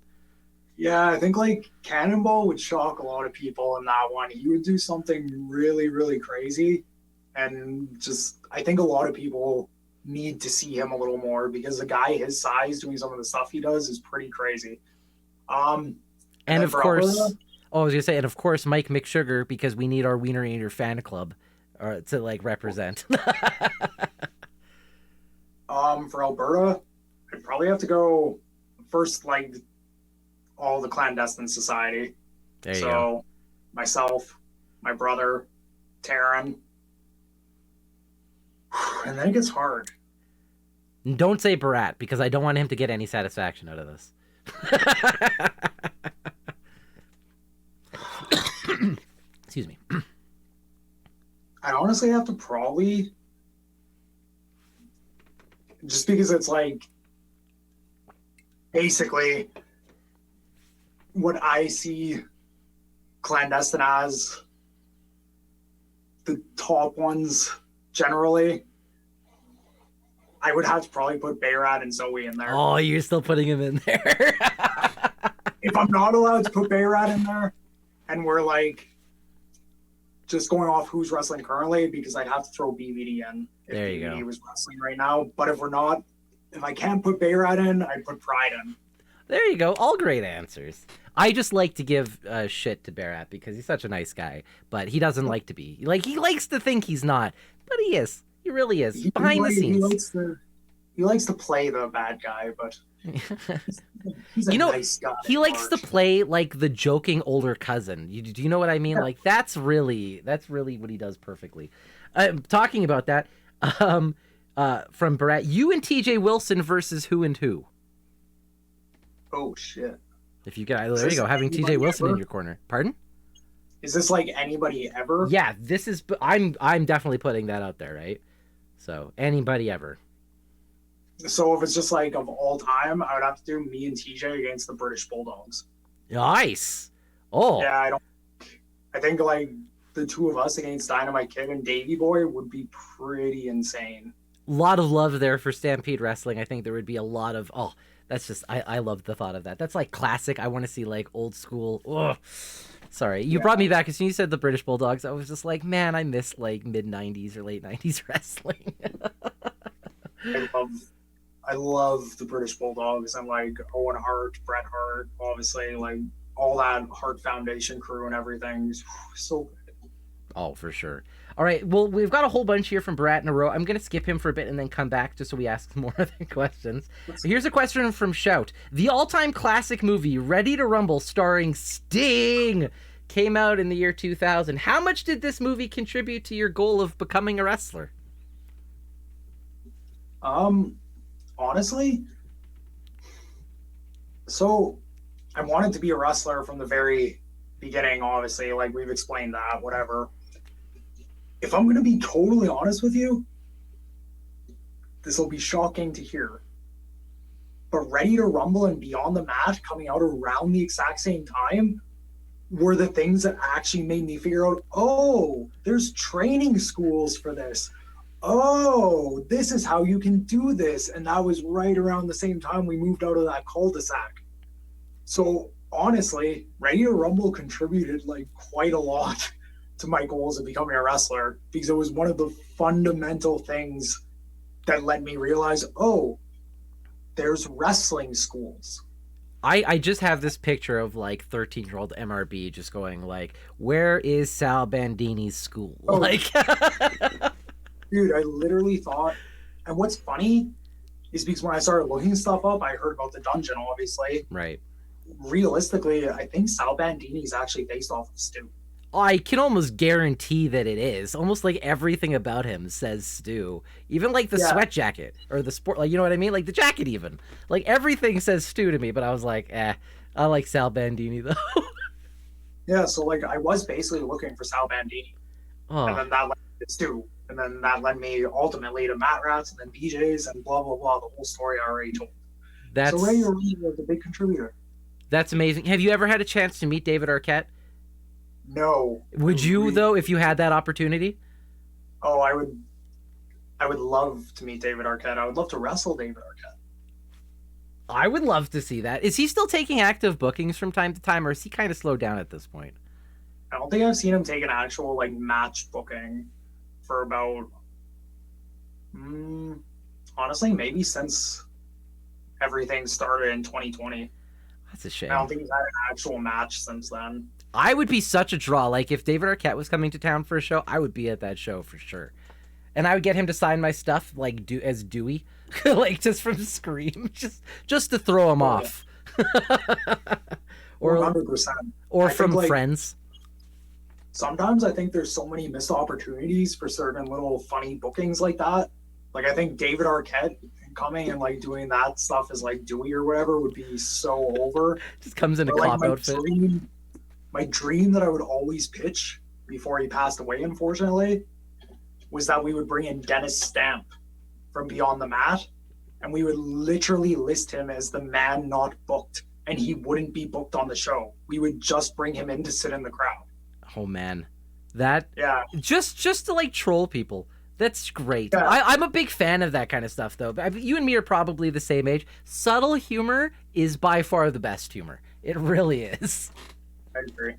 Yeah, I think like Cannonball would shock a lot of people in that one. He would do something really, really crazy. And just, I think a lot of people need to see him a little more because the guy his size doing some of the stuff he does is pretty crazy. And of course, I was gonna say, and of course, Mike McSugar, because we need our Wiener Eater fan club to like represent. For Alberta, I'd probably have to go first, like all the Clandestine Society. There you go. Myself, my brother, Taryn. And then it gets hard. Don't say Barat because I don't want him to get any satisfaction out of this. Excuse me. I honestly have to probably, just because it's like basically what I see Clandestine as the top ones generally. I would have to probably put Bayrat and Zoe in there. Oh, you're still putting him in there. If I'm not allowed to put Bayrat in there, and we're like just going off who's wrestling currently, because I'd have to throw BVD in if there you BVD go. was wrestling right now. But if we're not, if I can't put Bayrat in, I'd put Pride in. There you go. All great answers. I just like to give shit to Barat because he's such a nice guy, but he doesn't like to be. Like, he likes to think he's not, but he is. He really is. Behind the scenes. He likes to play the bad guy, but he's a nice guy. He likes to play like the joking older cousin. Do you know what I mean? Yeah. Like that's really what he does perfectly. Talking about that, from Barat, you and TJ Wilson versus who and who? Oh shit! If you get there you go, having TJ Wilson in your corner. Pardon? Is this like anybody ever? Yeah, this is. I'm definitely putting that out there, right? So anybody ever. So if it's just like of all time, I would have to do me and TJ against the British Bulldogs. Nice. Oh. Yeah, I think like the two of us against Dynamite Kid and Davey Boy would be pretty insane. A lot of love there for Stampede Wrestling. I think there would be a lot of that's just I love the thought of that. That's like classic. I want to see like old school. Ugh. Sorry, you brought me back as soon as you said the British Bulldogs. I was just like, man, I miss like mid '90s or late '90s wrestling. I love the British Bulldogs and like Owen Hart, Bret Hart, obviously like all that Hart Foundation crew and everything. So good. Oh, for sure. All right, well, we've got a whole bunch here from Barat in a row. I'm going to skip him for a bit and then come back just so we ask more other questions. Here's a question from Shout. The all-time classic movie, Ready to Rumble, starring Sting, came out in the year 2000. How much did this movie contribute to your goal of becoming a wrestler? Honestly, so I wanted to be a wrestler from the very beginning, obviously, like we've explained that, whatever. If I'm going to be totally honest with you, this will be shocking to hear, but Ready to Rumble and Beyond the Mat coming out around the exact same time were the things that actually made me figure out, oh, there's training schools for this. Oh, this is how you can do this. And that was right around the same time we moved out of that cul-de-sac. So honestly, Ready to Rumble contributed like quite a lot to my goals of becoming a wrestler because it was one of the fundamental things that let me realize, oh, there's wrestling schools. I just have this picture of like 13-year-old MRB just going like, where is Sal Bandini's school? Oh. Like Dude, I literally thought, and what's funny is because when I started looking stuff up, I heard about the dungeon, obviously. Right. Realistically, I think Sal Bandini is actually based off of Stu. I can almost guarantee that it is. Almost like everything about him says Stu. Even like the sweat jacket or the sport, like, you know what I mean? Like the jacket even. Like everything says Stu to me, but I was like, I like Sal Bandini though. Yeah, so like I was basically looking for Sal Bandini. And then that led me to Stu. And then that led me ultimately to Matt Rats and then BJ's and blah, blah, blah. The whole story I already told. So Ray O'Reilly was a big contributor. That's amazing. Have you ever had a chance to meet David Arquette? No. Would you, though, if you had that opportunity? Oh, I would love to meet David Arquette. I would love to wrestle David Arquette. I would love to see that. Is he still taking active bookings from time to time, or is he kind of slowed down at this point? I don't think I've seen him take an actual like match booking for about honestly maybe since everything started in 2020. That's a shame. I don't think he's had an actual match since then. I would be such a draw. Like if David Arquette was coming to town for a show, I would be at that show for sure. And I would get him to sign my stuff like as Dewey, like just from Scream, just to throw him off. Or 100%. Or from Friends. Sometimes I think there's so many missed opportunities for certain little funny bookings like that. Like I think David Arquette coming and like doing that stuff as like Dewey or whatever would be so over. Just comes in a cop outfit. My dream that I would always pitch before he passed away, unfortunately, was that we would bring in Dennis Stamp from Beyond the Mat, and we would literally list him as the man not booked, and he wouldn't be booked on the show. We would just bring him in to sit in the crowd. Oh man, that just to like troll people. That's great. Yeah. I'm a big fan of that kind of stuff, though. You and me are probably the same age. Subtle humor is by far the best humor. It really is. I agree.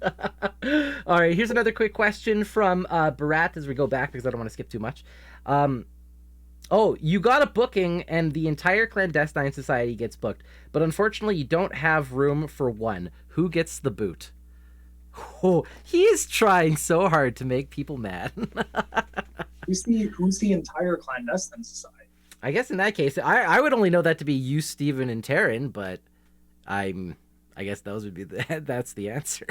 All right, here's another quick question from Barat as we go back because I don't want to skip too much. You got a booking and the entire Clandestine Society gets booked, but unfortunately you don't have room for one. Who gets the boot? Oh, he is trying so hard to make people mad. Who's the entire Clandestine Society? I guess in that case, I would only know that to be you, Steven, and Taryn, but I guess those would be that's the answer.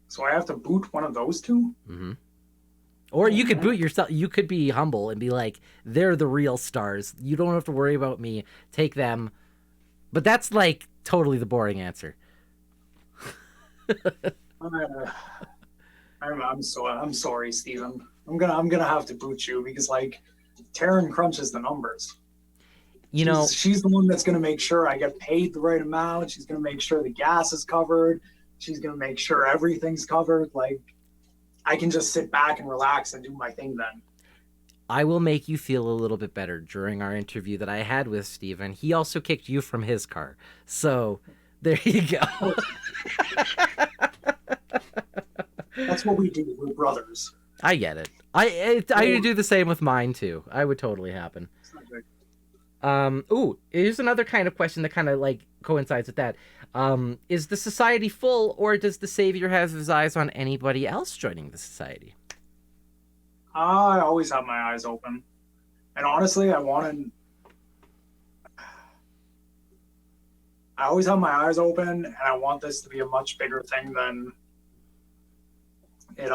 So I have to boot one of those two? Mm-hmm. Or you could boot yourself. You could be humble and be like, they're the real stars. You don't have to worry about me. Take them. But that's like totally the boring answer. I'm sorry, Steven. I'm gonna have to boot you because like Taryn crunches the numbers. She's the one that's gonna make sure I get paid the right amount. She's gonna make sure the gas is covered. She's gonna make sure everything's covered. Like I can just sit back and relax and do my thing then. I will make you feel a little bit better during our interview that I had with Steven. He also kicked you from his car. So there you go. That's what we do. We're brothers. I get it. I do the same with mine too. I would totally happen. Here's another kind of question that kind of like coincides with that. Is the society full, or does the Savior have his eyes on anybody else joining the society? I always have my eyes open. And honestly, I always have my eyes open, and I want this to be a much bigger thing than it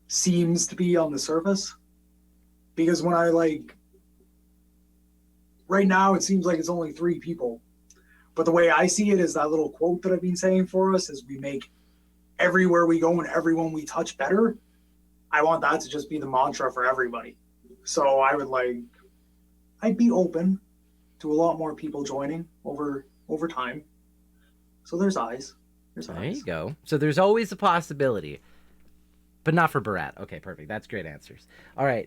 seems to be on the surface. Because when right now it seems like it's only 3 people. But the way I see it is that little quote that I've been saying for us is we make everywhere we go and everyone we touch better. I want that to just be the mantra for everybody. So I'd be open to a lot more people joining over time. So there's eyes. There you go. So there's always a possibility. But not for Barat. Okay, perfect. That's great answers. All right.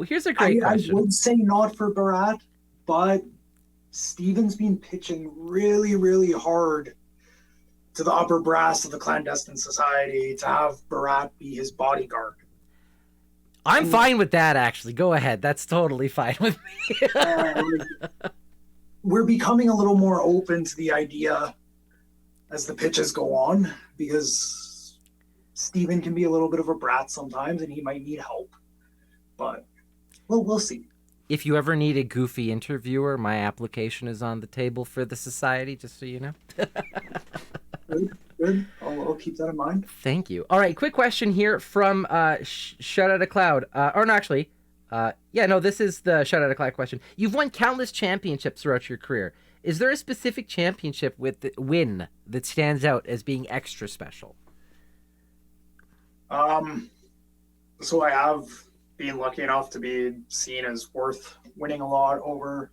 Here's a great question. I would say not for Barat, but Steven's been pitching really, really hard to the upper brass of the Clandestine Society to have Barat be his bodyguard. I'm fine with that, actually. Go ahead. That's totally fine with me. We're becoming a little more open to the idea as the pitches go on, because Steven can be a little bit of a brat sometimes and he might need help. But we'll see. If you ever need a goofy interviewer, my application is on the table for the society, just so you know. Good. I'll keep that in mind. Thank you. All right, quick question here from Shout Out a Cloud. This is the Shout Out a Cloud question. You've won countless championships throughout your career. Is there a specific championship with the win that stands out as being extra special? So I have been lucky enough to be seen as worth winning a lot over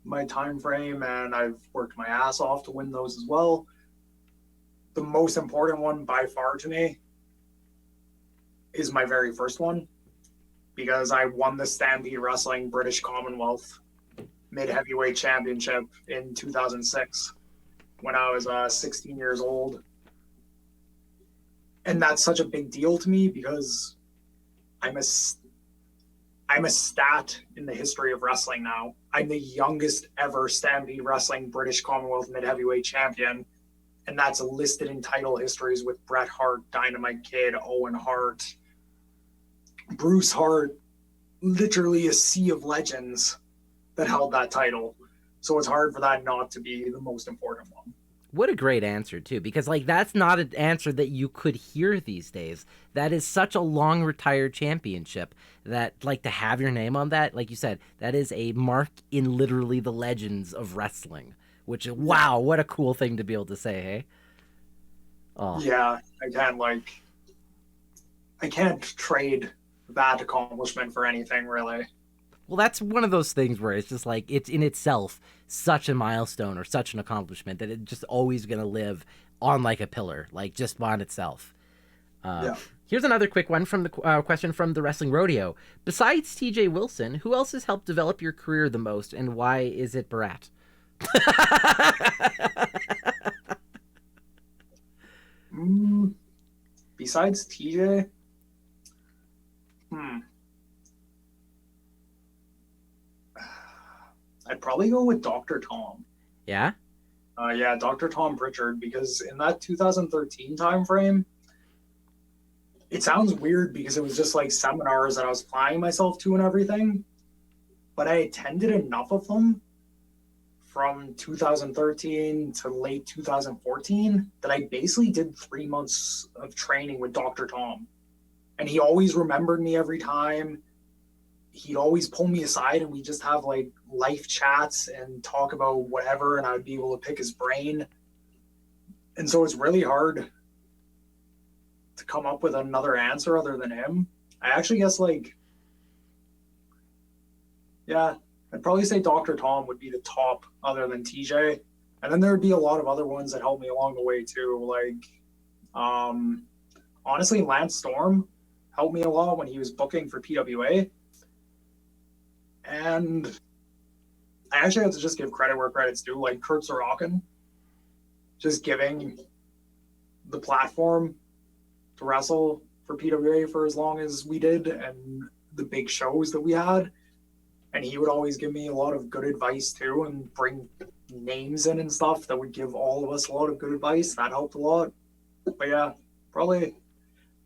my time frame, and I've worked my ass off to win those as well. The most important one by far to me is my very first one, because I won the Stampede Wrestling British Commonwealth Mid-Heavyweight Championship in 2006 when I was 16 years old. And that's such a big deal to me because I'm a stat in the history of wrestling now. I'm the youngest ever Stampede Wrestling British Commonwealth Mid-Heavyweight Champion, and that's listed in title histories with Bret Hart, Dynamite Kid, Owen Hart, Bruce Hart, literally a sea of legends that held that title. So it's hard for that not to be the most important one. What a great answer, too, because, like, that's not an answer that you could hear these days. That is such a long retired championship that, like, to have your name on that, like you said, that is a mark in literally the legends of wrestling, which is, wow, what a cool thing to be able to say, hey? Oh. Yeah, I can't trade that accomplishment for anything, really. Well, that's one of those things where it's just like, it's in itself such a milestone or such an accomplishment that it's just always going to live on like a pillar, like just on itself. Here's another quick one from the question from the Wrestling Rodeo. Besides TJ Wilson, who else has helped develop your career the most, and why is it Barat? Besides TJ? I'd probably go with Dr. Tom. Yeah? Yeah, Dr. Tom Pritchard, because in that 2013 time frame, it sounds weird because it was just like seminars that I was applying myself to and everything, but I attended enough of them from 2013 to late 2014 that I basically did 3 months of training with Dr. Tom. And he always remembered me every time. He'd always pull me aside and we just have like life chats and talk about whatever, and I'd be able to pick his brain. And so it's really hard to come up with another answer other than him. I actually guess I'd probably say Dr. Tom would be the top other than TJ. And then there'd be a lot of other ones that helped me along the way too. Honestly, Lance Storm helped me a lot when he was booking for PWA. And I actually have to just give credit where credit's due, like Kurt Sorokin, just giving the platform to wrestle for PWA for as long as we did and the big shows that we had. And he would always give me a lot of good advice too and bring names in and stuff that would give all of us a lot of good advice. That helped a lot. But yeah, probably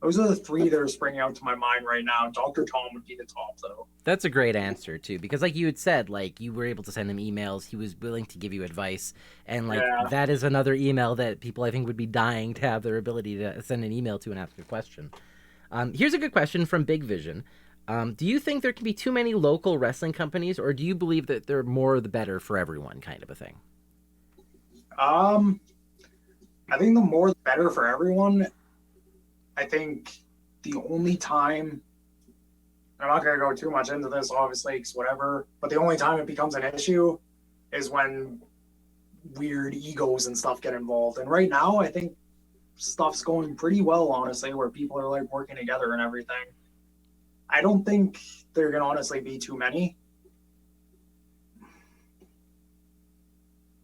those are the three that are springing out to my mind right now. Dr. Tom would be the top, though. That's a great answer, too, because like you had said, like you were able to send him emails. He was willing to give you advice. And that is another email that people, I think, would be dying to have their ability to send an email to and ask a question. Here's a good question from Big Vision. Do you think there can be too many local wrestling companies, or do you believe that they're more the better for everyone kind of a thing? I think the more the better for everyone. I think the only time, I'm not going to go too much into this, obviously, because whatever, but the only time it becomes an issue is when weird egos and stuff get involved. And right now, I think stuff's going pretty well, honestly, where people are like working together and everything. I don't think there can honestly be too many.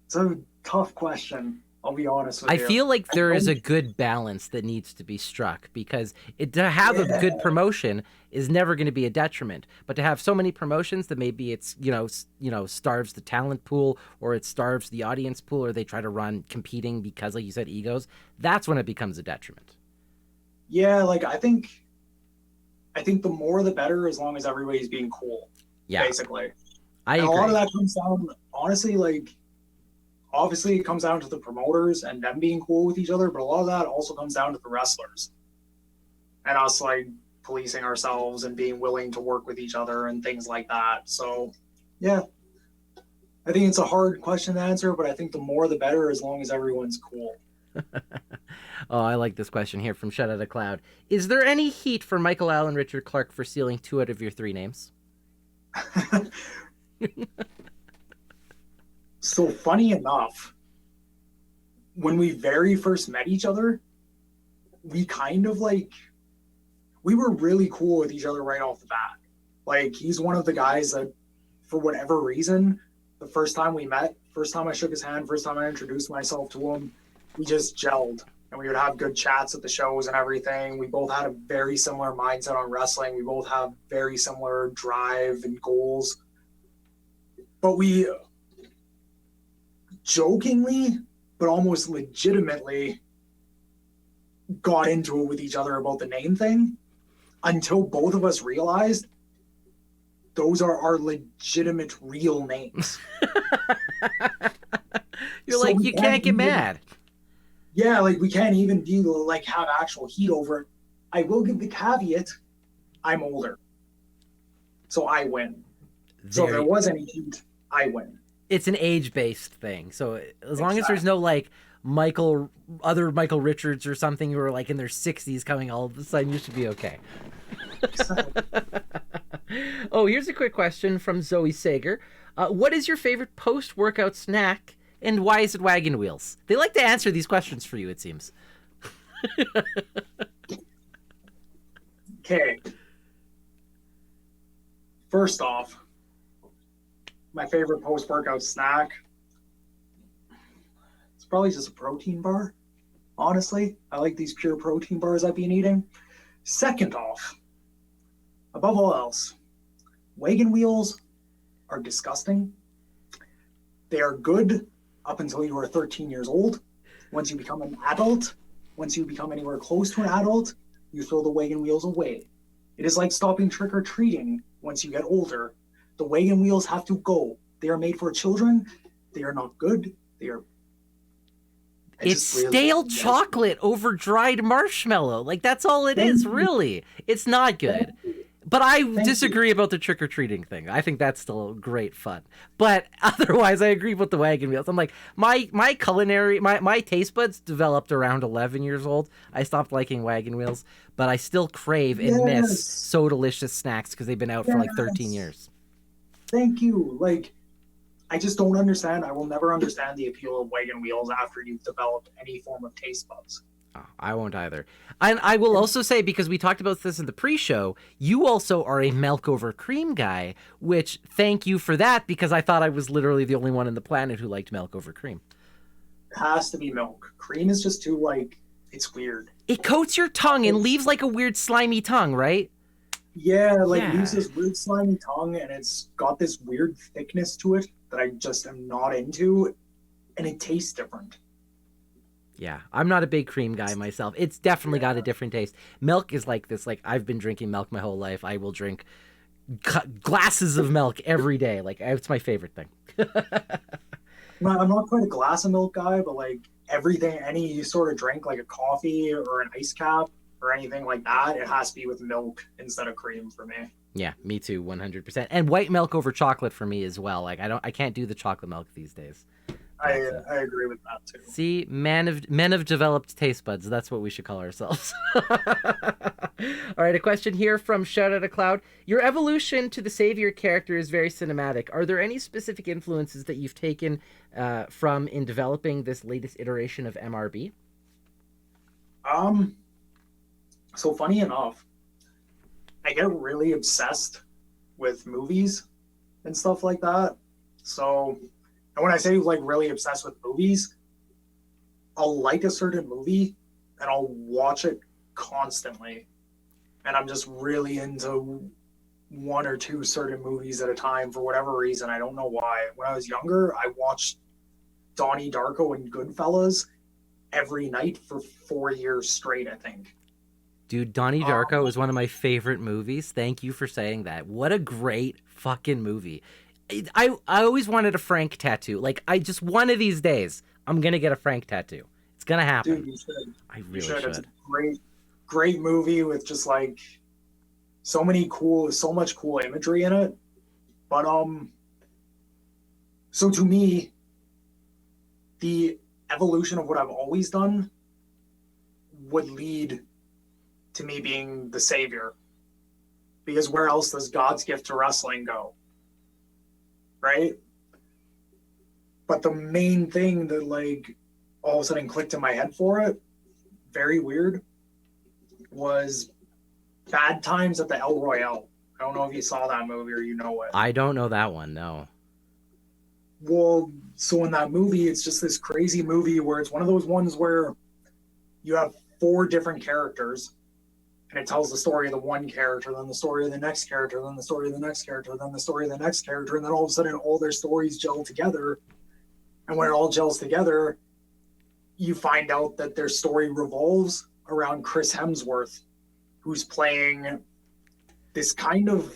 It's a tough question. I'll be honest with you. I feel like there is a good balance that needs to be struck, because to have a good promotion is never going to be a detriment. But to have so many promotions that maybe it's, starves the talent pool, or it starves the audience pool, or they try to run competing because, like you said, egos, that's when it becomes a detriment. Yeah, I think the more the better, as long as everybody's being cool. Yeah. Basically. I And a lot of agree. that comes down, honestly, like, obviously it comes down to the promoters and them being cool with each other, but a lot of that also comes down to the wrestlers and us, like, policing ourselves and being willing to work with each other and things like that. So, yeah, I think it's a hard question to answer, but I think the more the better as long as everyone's cool. Oh, I like this question here from Shut Out a Cloud. Is there any heat for Michael Allen Richard Clark for stealing 2 out of your 3 names? So, funny enough, when we very first met each other, we kind of like, we were really cool with each other right off the bat. Like, he's one of the guys that, for whatever reason, the first time we met, first time I shook his hand, first time I introduced myself to him, we just gelled and we would have good chats at the shows and everything. We both had a very similar mindset on wrestling. We both have very similar drive and goals. But we jokingly, but almost legitimately got into it with each other about the name thing until both of us realized those are our legitimate real names. You're So like, we you can't can't get even- mad. Yeah, like we can't even be like have actual heat over it. I will give the caveat, I'm older. So I win. So if there was any heat, I win. It's an age-based thing. So as long as Exactly. there's no like other Michael Richards or something who are like in their 60s coming all of a sudden, you should be okay. Oh, here's a quick question from Zoe Sager. What is your favorite post-workout snack, and why is it wagon wheels? They like to answer these questions for you, it seems. Okay. First off, my favorite post-workout snack, it's probably just a protein bar. Honestly, I like these pure protein bars I've been eating. Second off, above all else, wagon wheels are disgusting. They are good up until you are 13 years old. Once you become an adult, once you become anywhere close to an adult, you throw the wagon wheels away. It is like stopping trick-or-treating once you get older. The wagon wheels have to go. They are made for children. They are not good. They are... It's stale chocolate over dried marshmallow. Like, that's all it is, really. It's not good. But I disagree about the trick-or-treating thing. I think that's still great fun. But otherwise, I agree with the wagon wheels. I'm like, my taste buds developed around 11 years old. I stopped liking wagon wheels, but I still crave and miss So Delicious snacks because they've been out for like 13 years. Thank you. Like, I just don't understand. I will never understand the appeal of wagon wheels after you've developed any form of taste buds. Oh, I won't either. And I will also say, because we talked about this in the pre-show, you also are a milk over cream guy, which thank you for that, because I thought I was literally the only one on the planet who liked milk over cream. It has to be milk. Cream is just too, like, it's weird. It coats your tongue and leaves like a weird slimy tongue, right? Yeah, like leaves this weird slimy tongue, and it's got this weird thickness to it that I just am not into, and it tastes different. Yeah, I'm not a big cream guy myself. It's definitely got a different taste. Milk is like this. Like, I've been drinking milk my whole life. I will drink glasses of milk every day. Like, it's my favorite thing. I'm not quite a glass of milk guy, but like everything, any sort of drink, like a coffee or an ice cap or anything like that, it has to be with milk instead of cream for me. Yeah, me too, 100%. And white milk over chocolate for me as well. Like, I can't do the chocolate milk these days. I agree with that too. See, men of developed taste buds. That's what we should call ourselves. All right, a question here from Shout Out a Cloud. Your evolution to the Savior character is very cinematic. Are there any specific influences that you've taken from in developing this latest iteration of MRB? So funny enough, I get really obsessed with movies and stuff like that. So, and when I say like really obsessed with movies, I'll like a certain movie and I'll watch it constantly. And I'm just really into one or two certain movies at a time for whatever reason. I don't know why. When I was younger, I watched Donnie Darko and Goodfellas every night for 4 years straight, I think. Dude, Donnie Darko is one of my favorite movies. Thank you for saying that. What a great fucking movie. I always wanted a Frank tattoo. Like, I just one of these days, I'm gonna get a Frank tattoo. It's gonna happen. Dude, you should. I You really should. It's a should. great movie with just like so much cool imagery in it. But so to me, the evolution of what I've always done would lead to me being the savior. Because where else does God's gift to wrestling go? Right? But the main thing that like all of a sudden clicked in my head for it, very weird, was Bad Times at the El Royale. I don't know if you saw that movie or you know it. I don't know that one. No. Well, so in that movie, it's just this crazy movie where it's one of those ones where you have four different characters and it tells the story of the one character, then the story of the next character, then the story of the next character, then the story of the next character, and then all of a sudden all their stories gel together. And when it all gels together, you find out that their story revolves around Chris Hemsworth, who's playing this kind of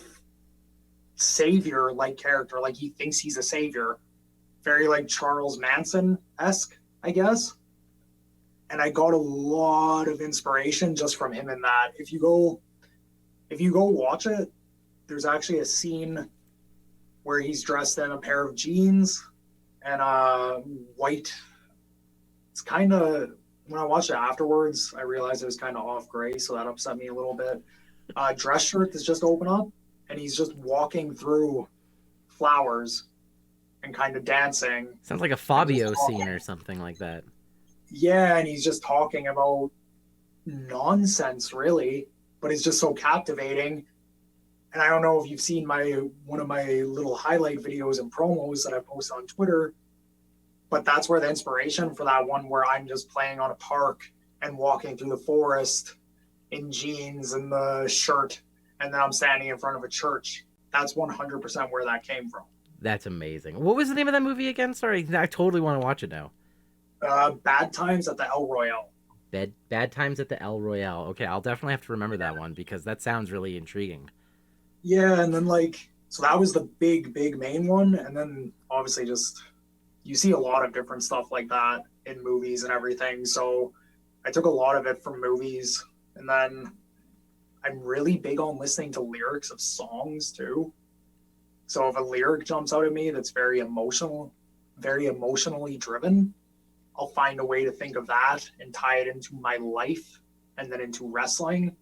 savior-like character. Like, he thinks he's a savior. Very like Charles Manson-esque, I guess. And I got a lot of inspiration just from him in that. If you go watch it, there's actually a scene where he's dressed in a pair of jeans and white. It's kind of, when I watched it afterwards, I realized it was kind of off gray, so that upset me a little bit. Dress shirt that's just open up, and he's just walking through flowers and kind of dancing. Sounds like a Fabio scene or something like that. Yeah, and he's just talking about nonsense, really, but it's just so captivating. And I don't know if you've seen one of my little highlight videos and promos that I post on Twitter, but that's where the inspiration for that one, where I'm just playing on a park and walking through the forest in jeans and the shirt, and then I'm standing in front of a church. That's 100% where that came from. That's amazing. What was the name of that movie again? Sorry, I totally want to watch it now. Bad Times at the El Royale. Bad Times at the El Royale. Okay, I'll definitely have to remember that one because that sounds really intriguing. Yeah, and then so that was the big main one, and then obviously just you see a lot of different stuff like that in movies and everything. So I took a lot of it from movies, and then I'm really big on listening to lyrics of songs too. So if a lyric jumps out at me that's very emotional, very emotionally driven, I'll find a way to think of that and tie it into my life and then into wrestling.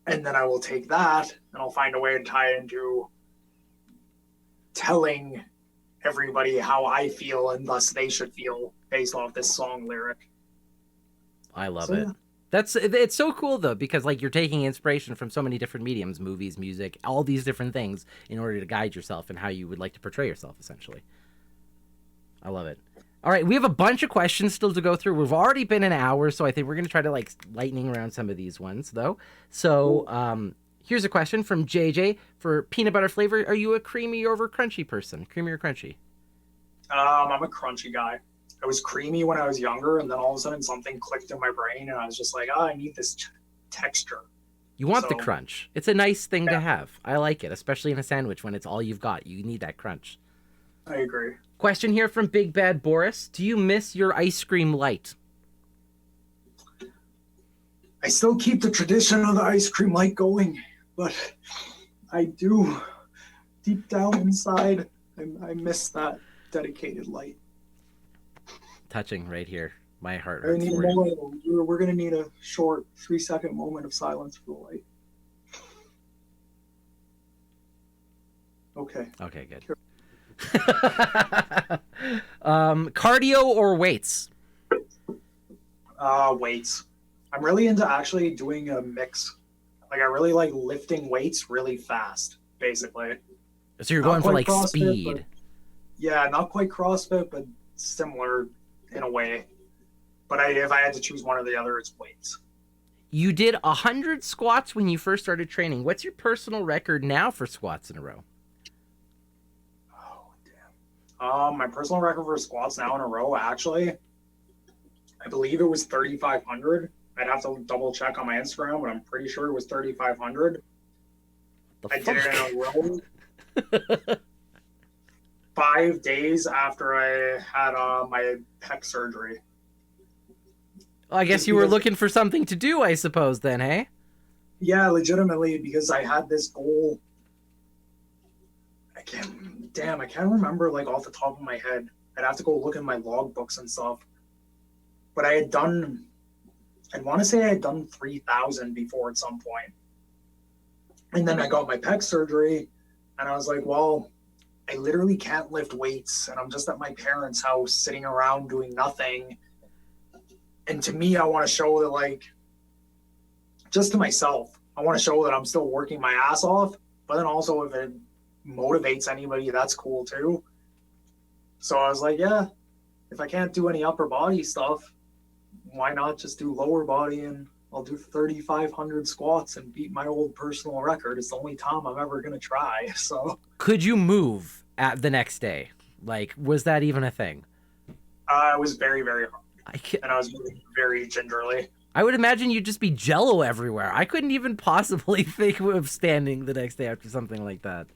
And then I will take that and I'll find a way to tie it into telling everybody how I feel and thus they should feel based off this song lyric. I love it. It's so cool though, because like you're taking inspiration from so many different mediums, movies, music, all these different things in order to guide yourself and how you would like to portray yourself essentially. I love it. All right, we have a bunch of questions still to go through. We've already been an hour, so I think we're going to try to like lightning around some of these ones though. So, here's a question from JJ for peanut butter flavor. Are you a creamy over crunchy person? Creamy or crunchy? I'm a crunchy guy. I was creamy when I was younger, and then all of a sudden something clicked in my brain, and I was just like, I need this texture. You want the crunch. It's a nice thing to have. I like it, especially in a sandwich when it's all you've got. You need that crunch. I agree. Question here from Big Bad Boris. Do you miss your ice cream light? I still keep the tradition of the ice cream light going, but I do, deep down inside, I miss that dedicated light. Touching right here. My heart I hurts need for a you. moment. We're going to need a short 3-second moment of silence for the light. Okay. Okay, good. Cardio or weights? Weights. I'm really into actually doing a mix. Like, I really like lifting weights really fast, basically. So you're Not going for quite like CrossFit, speed. Yeah, not quite CrossFit, but similar in a way. But if I had to choose one or the other, it's weights. You did 100 squats when you first started training. What's your personal record now for squats in a row? Oh, damn. My personal record for squats now in a row, actually, I believe it was 3,500. I'd have to double check on my Instagram, but I'm pretty sure it was 3,500. I did it in a row. 5 days after I had my pec surgery. Well, I guess you were looking for something to do, I suppose, then, hey? Yeah, legitimately, because I had this goal. I can't remember like off the top of my head. I'd have to go look in my logbooks and stuff. But I want to say I had done 3,000 before at some point. And then I got my pec surgery, and I was like, well, I literally can't lift weights, and I'm just at my parents' house sitting around doing nothing. And to me, I want to show that, like, just to myself, I want to show that I'm still working my ass off. But then also, if it motivates anybody, that's cool too. So I was like, yeah, if I can't do any upper body stuff, why not just do lower body, and I'll do 3,500 squats and beat my old personal record. It's the only time I'm ever going to try. So could you move at the next day? Like, was that even a thing? It was very, very hard. And I was moving very gingerly. I would imagine you'd just be jello everywhere. I couldn't even possibly think of standing the next day after something like that.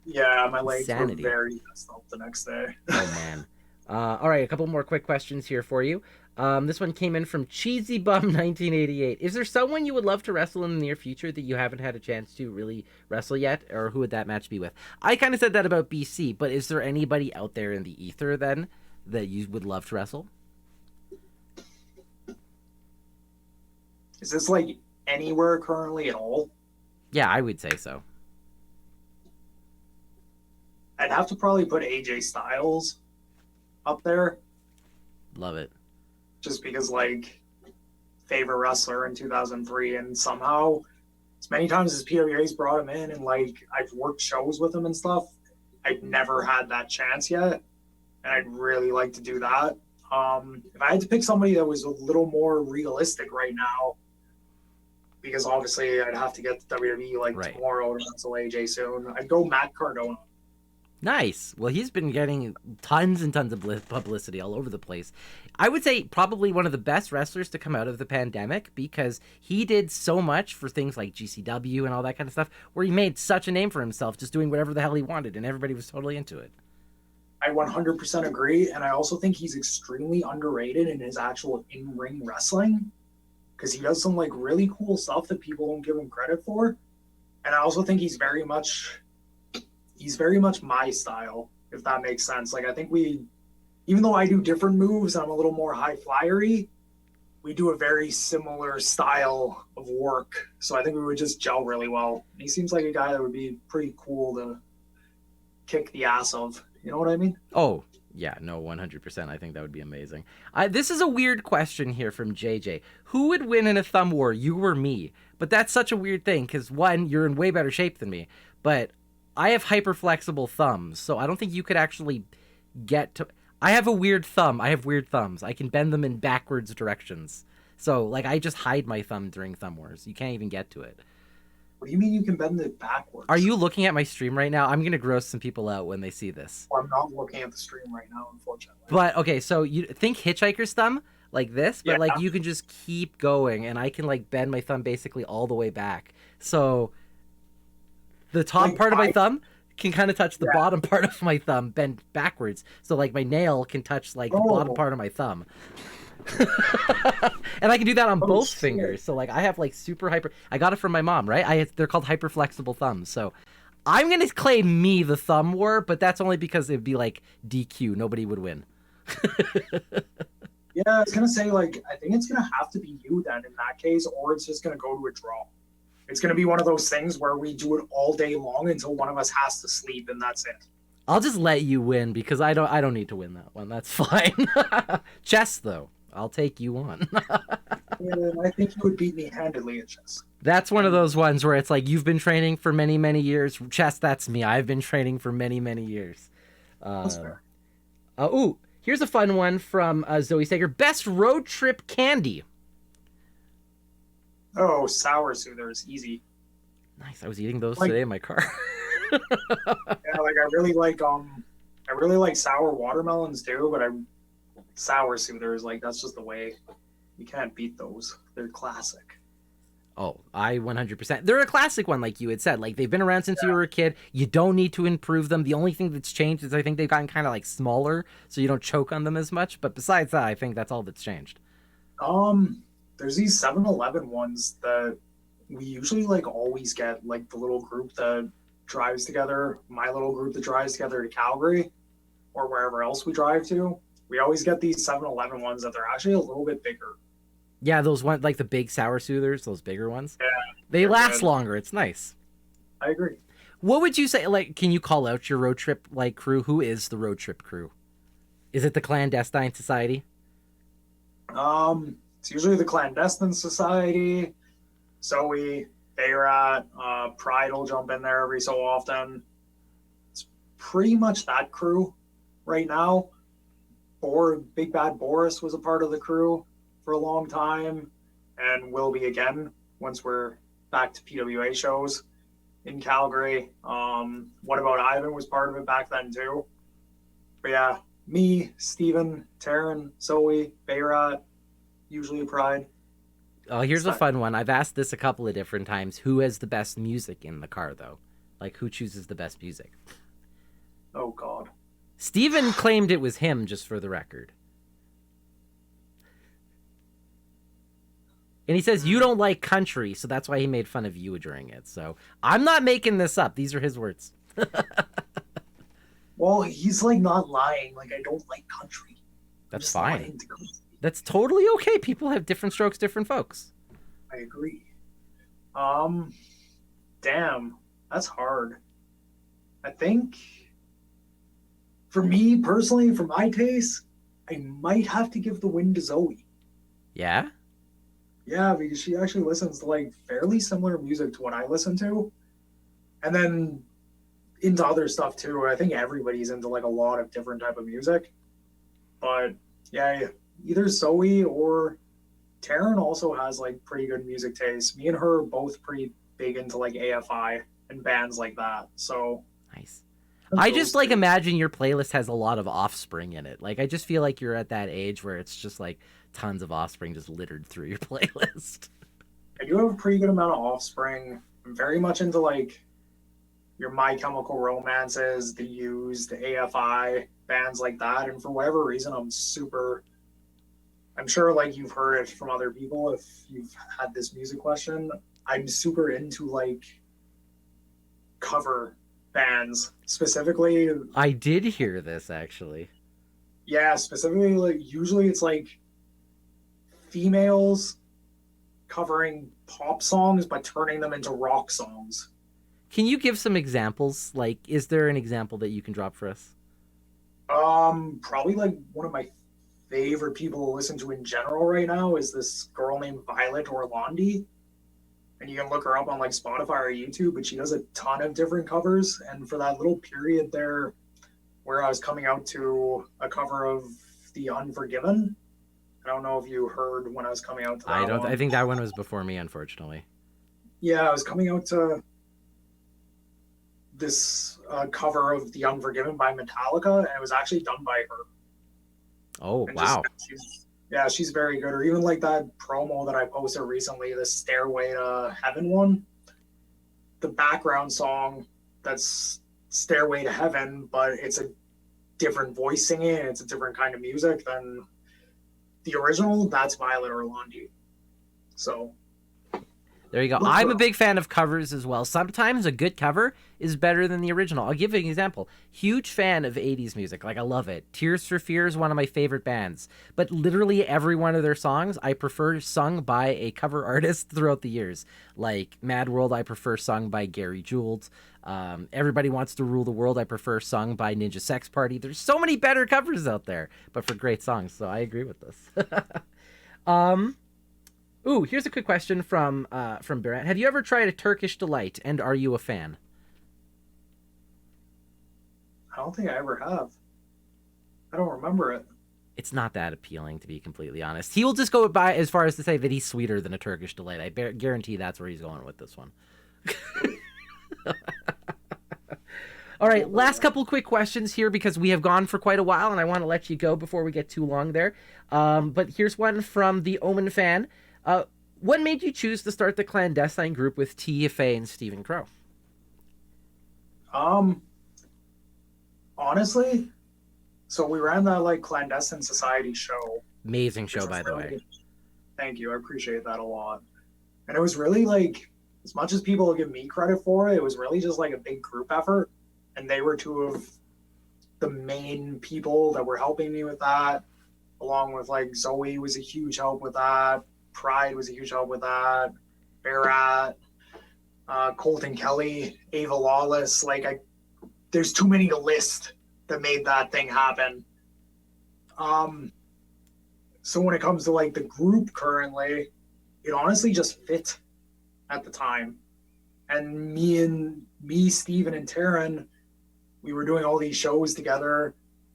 Yeah, my legs were very messed up the next day. Oh, man. All right, a couple more quick questions here for you. This one came in from Cheesy Bum 1988. Is there someone you would love to wrestle in the near future that you haven't had a chance to really wrestle yet? Or who would that match be with? I kind of said that about BC, but is there anybody out there in the ether then that you would love to wrestle? Is this like anywhere currently at all? Yeah, I would say so. I'd have to probably put AJ Styles up there. Love it. Just because, like, favorite wrestler in 2003, and somehow as many times as PWA's brought him in and, like, I've worked shows with him and stuff, I've never had that chance yet, and I'd really like to do that. If I had to pick somebody that was a little more realistic right now, because obviously I'd have to get to WWE tomorrow to wrestle AJ soon, I'd go Matt Cardona. Nice. Well, he's been getting tons and tons of publicity all over the place. I would say probably one of the best wrestlers to come out of the pandemic, because he did so much for things like GCW and all that kind of stuff, where he made such a name for himself just doing whatever the hell he wanted, and everybody was totally into it. I 100% agree, and I also think he's extremely underrated in his actual in-ring wrestling, because he does some like really cool stuff that people don't give him credit for. And I also think he's very much my style, if that makes sense. Like, I think even though I do different moves and I'm a little more high flyery, we do a very similar style of work. So I think we would just gel really well. And he seems like a guy that would be pretty cool to kick the ass of. You know what I mean? Oh, yeah, no, 100%. I think that would be amazing. This is a weird question here from JJ. Who would win in a thumb war, you or me? But that's such a weird thing, because one, you're in way better shape than me, but I have hyper flexible thumbs, so I don't think you could actually get to... I have a weird thumb. I have weird thumbs. I can bend them in backwards directions. So, like, I just hide my thumb during thumb wars. You can't even get to it. What do you mean you can bend it backwards? Are you looking at my stream right now? I'm going to gross some people out when they see this. Well, I'm not looking at the stream right now, unfortunately. But, okay, so you think hitchhiker's thumb, like this, but, like, you can just keep going, and I can, like, bend my thumb basically all the way back. So the top part of my thumb can kind of touch the bottom part of my thumb, bend backwards. So, like, my nail can touch, like, the bottom part of my thumb. And I can do that on both fingers. So, like, I have, like, super hyper... I got it from my mom, right? They're called hyper flexible thumbs. So I'm going to claim me the thumb war, but that's only because it'd be, like, DQ. Nobody would win. Yeah, I was going to say, like, I think it's going to have to be you then in that case, or it's just going to go to a draw. It's going to be one of those things where we do it all day long until one of us has to sleep, and that's it. I'll just let you win, because I don't need to win that one. That's fine. Chess, though. I'll take you on. Yeah, I think you would beat me handedly at chess. That's one of those ones where it's like, you've been training for many, many years. Chess, that's me. I've been training for many, many years. That's fair. Ooh, here's a fun one from Zoe Sager. Best road trip candy. Oh, sour soothers, easy. Nice. I was eating those today in my car. Yeah, like I really like sour watermelons too, but sour soothers, like that's just the way. You can't beat those. They're classic. Oh, I 100%. They're a classic one, like you had said. Like, they've been around since you were a kid. You don't need to improve them. The only thing that's changed is I think they've gotten kind of like smaller, so you don't choke on them as much. But besides that, I think that's all that's changed. There's these 7-Eleven ones that we usually like always get, like the little group that drives together, my little group that drives together to Calgary or wherever else we drive to. We always get these 7-Eleven ones that they're actually a little bit bigger. Yeah, those ones, like the big sour soothers, those bigger ones. Yeah, they last good. longer. It's nice. I agree. What would you say? Like, can you call out your road trip like crew? Who is the road trip crew? Is it the Clandestine Society? It's usually the Clandestine Society. Zoe, Bayrat, Pride will jump in there every so often. It's pretty much that crew right now. Big Bad Boris was a part of the crew for a long time and will be again once we're back to PWA shows in Calgary. What About Ivan was part of it back then too. But yeah, me, Steven, Taryn, Zoe, Bayrat, usually Pride. Oh, here's a fun one. I've asked this a couple of different times. Who has the best music in the car, though? Like, who chooses the best music? Oh, God. Steven claimed it was him, just for the record. And he says, you don't like country, so that's why he made fun of you during it. So I'm not making this up. These are his words. Well, he's like not lying. Like, I don't like country. That's fine. That's totally okay. People have different strokes, different folks. I agree. Damn, that's hard. I think for me personally, for my taste, I might have to give the win to Zoe. Yeah? Yeah, because she actually listens to like fairly similar music to what I listen to. And then into other stuff too. I think everybody's into like a lot of different type of music. But yeah, either Zoe or Taryn also has like pretty good music taste. Me and her are both pretty big into like AFI and bands like that. So nice. I just like imagine your playlist has a lot of Offspring in it. Like, I just feel like you're at that age where it's just like tons of Offspring just littered through your playlist. I do have a pretty good amount of Offspring. I'm very much into like your My Chemical Romances, The Used, the AFI, bands like that. And for whatever reason, I'm sure like you've heard it from other people if you've had this music question. I'm super into like cover bands specifically. I did hear this actually. Yeah, specifically like usually it's like females covering pop songs but turning them into rock songs. Can you give some examples? Like, is there an example that you can drop for us? Probably like one of my favorite people to listen to in general right now is this girl named Violet Orlandi. And you can look her up on like Spotify or YouTube, but she does a ton of different covers. And for that little period there where I was coming out to a cover of The Unforgiven, I don't know if you heard when I was coming out to that one. I think that one was before me, unfortunately. Yeah, I was coming out to this cover of The Unforgiven by Metallica, and it was actually done by her. Oh, and wow. She's very good. Or even like that promo that I posted recently, the Stairway to Heaven one. The background song, that's Stairway to Heaven, but it's a different voice singing, and it's a different kind of music than the original. That's Violet Orlandi. So there you go. I'm a big fan of covers as well. Sometimes a good cover is better than the original. I'll give you an example. Huge fan of 80s music. Like, I love it. Tears for Fears is one of my favorite bands. But literally every one of their songs I prefer sung by a cover artist throughout the years. Like Mad World, I prefer sung by Gary Jules. Everybody Wants to Rule the World, I prefer sung by Ninja Sex Party. There's so many better covers out there, but for great songs. So I agree with this. Ooh, here's a quick question from Barat. Have you ever tried a Turkish Delight, and are you a fan? I don't think I ever have. I don't remember it. It's not that appealing, to be completely honest. He will just go by as far as to say that he's sweeter than a Turkish Delight. I guarantee that's where he's going with this one. All right, last couple quick questions here because we have gone for quite a while, and I want to let you go before we get too long there. But here's one from the Omen fan. What made you choose to start the Clandestine group with TFA and Stephen Crow? Honestly, so we ran that like Clandestine Society show. Amazing show, by the way. Thank you. I appreciate that a lot. And it was really like, as much as people give me credit for it, it was really just like a big group effort. And they were two of the main people that were helping me with that, along with like Zoe was a huge help with that. Pride was a huge help with that. Barat, Colton Kelly, Ava Lawless. Like, there's too many to list that made that thing happen. So when it comes to like the group currently, it honestly just fit at the time. And me, Steven, and Taryn, we were doing all these shows together,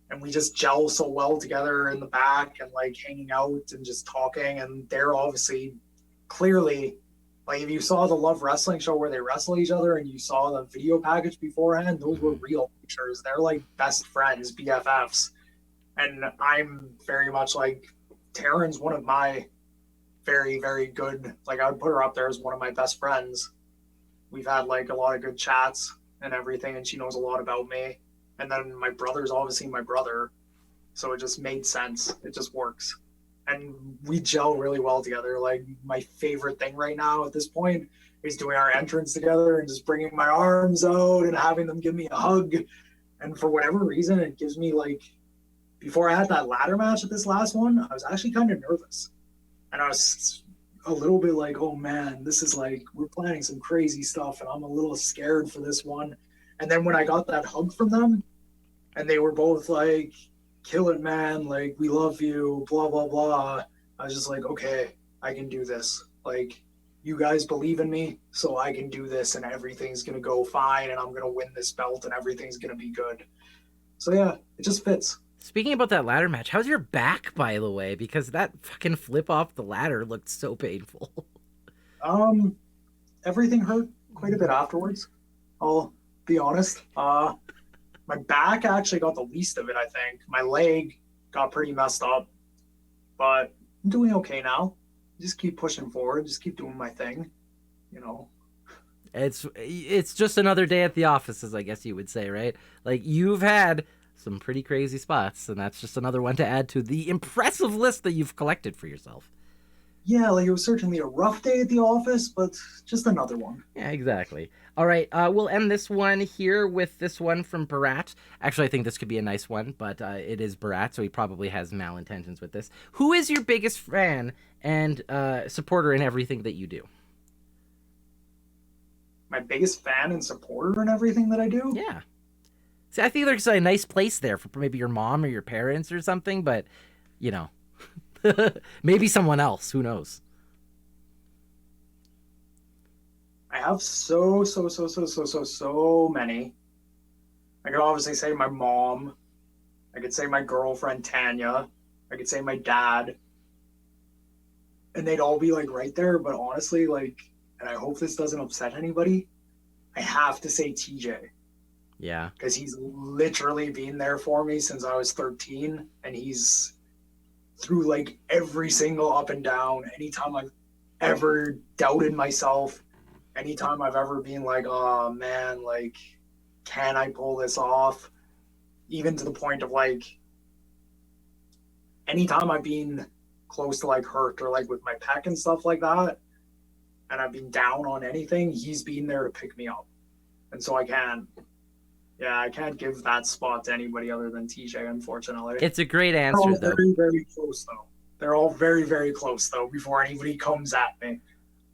and we just gel so well together in the back and like hanging out and just talking. And they're obviously clearly, like, if you saw the Love Wrestling show where they wrestle each other and you saw the video package beforehand, those were real pictures. They're like best friends, BFFs. And I'm very much like, Taryn's one of my very, very good, like, I would put her up there as one of my best friends. We've had like a lot of good chats and everything, and she knows a lot about me. And then my brother's obviously my brother, so it just made sense. It just works. And we gel really well together. Like, my favorite thing right now at this point is doing our entrance together and just bringing my arms out and having them give me a hug. And for whatever reason, it gives me like, before I had that ladder match at this last one, I was actually kind of nervous. And I was a little bit like, oh man, this is like, we're planning some crazy stuff and I'm a little scared for this one. And then when I got that hug from them, and they were both like, kill it, man, like, we love you, blah, blah, blah. I was just like, okay, I can do this. Like, you guys believe in me, so I can do this, and everything's going to go fine, and I'm going to win this belt, and everything's going to be good. So yeah, it just fits. Speaking about that ladder match, how's your back, by the way? Because that fucking flip off the ladder looked so painful. Everything hurt quite a bit afterwards. I'll be honest. My back actually got the least of it, I think. My leg got pretty messed up, but I'm doing okay now. Just keep pushing forward. Just keep doing my thing, you know. It's just another day at the offices, I guess you would say, right? Like, you've had some pretty crazy spots, and that's just another one to add to the impressive list that you've collected for yourself. Yeah, like, it was certainly a rough day at the office, but just another one. Yeah, exactly. All right, we'll end this one here with this one from Barat. Actually, I think this could be a nice one, but it is Barat, so he probably has malintentions with this. Who is your biggest fan and supporter in everything that you do? My biggest fan and supporter in everything that I do? Yeah. See, I think there's a nice place there for maybe your mom or your parents or something, but, you know, maybe someone else. Who knows? I have so many. I could obviously say my mom. I could say my girlfriend, Tanya. I could say my dad. And they'd all be, like, right there. But honestly, like, and I hope this doesn't upset anybody, I have to say TJ. Yeah. Because he's literally been there for me since I was 13. And he's through, like, every single up and down. Anytime I've ever doubted myself, anytime I've ever been like, oh man, like, can I pull this off? Even to the point of, like, anytime I've been close to, like, hurt or, like, with my pec and stuff like that, and I've been down on anything, he's been there to pick me up. And so I can't give that spot to anybody other than TJ, unfortunately. It's a great answer, though. They're all very, very close, though. They're all very, very close, though, before anybody comes at me.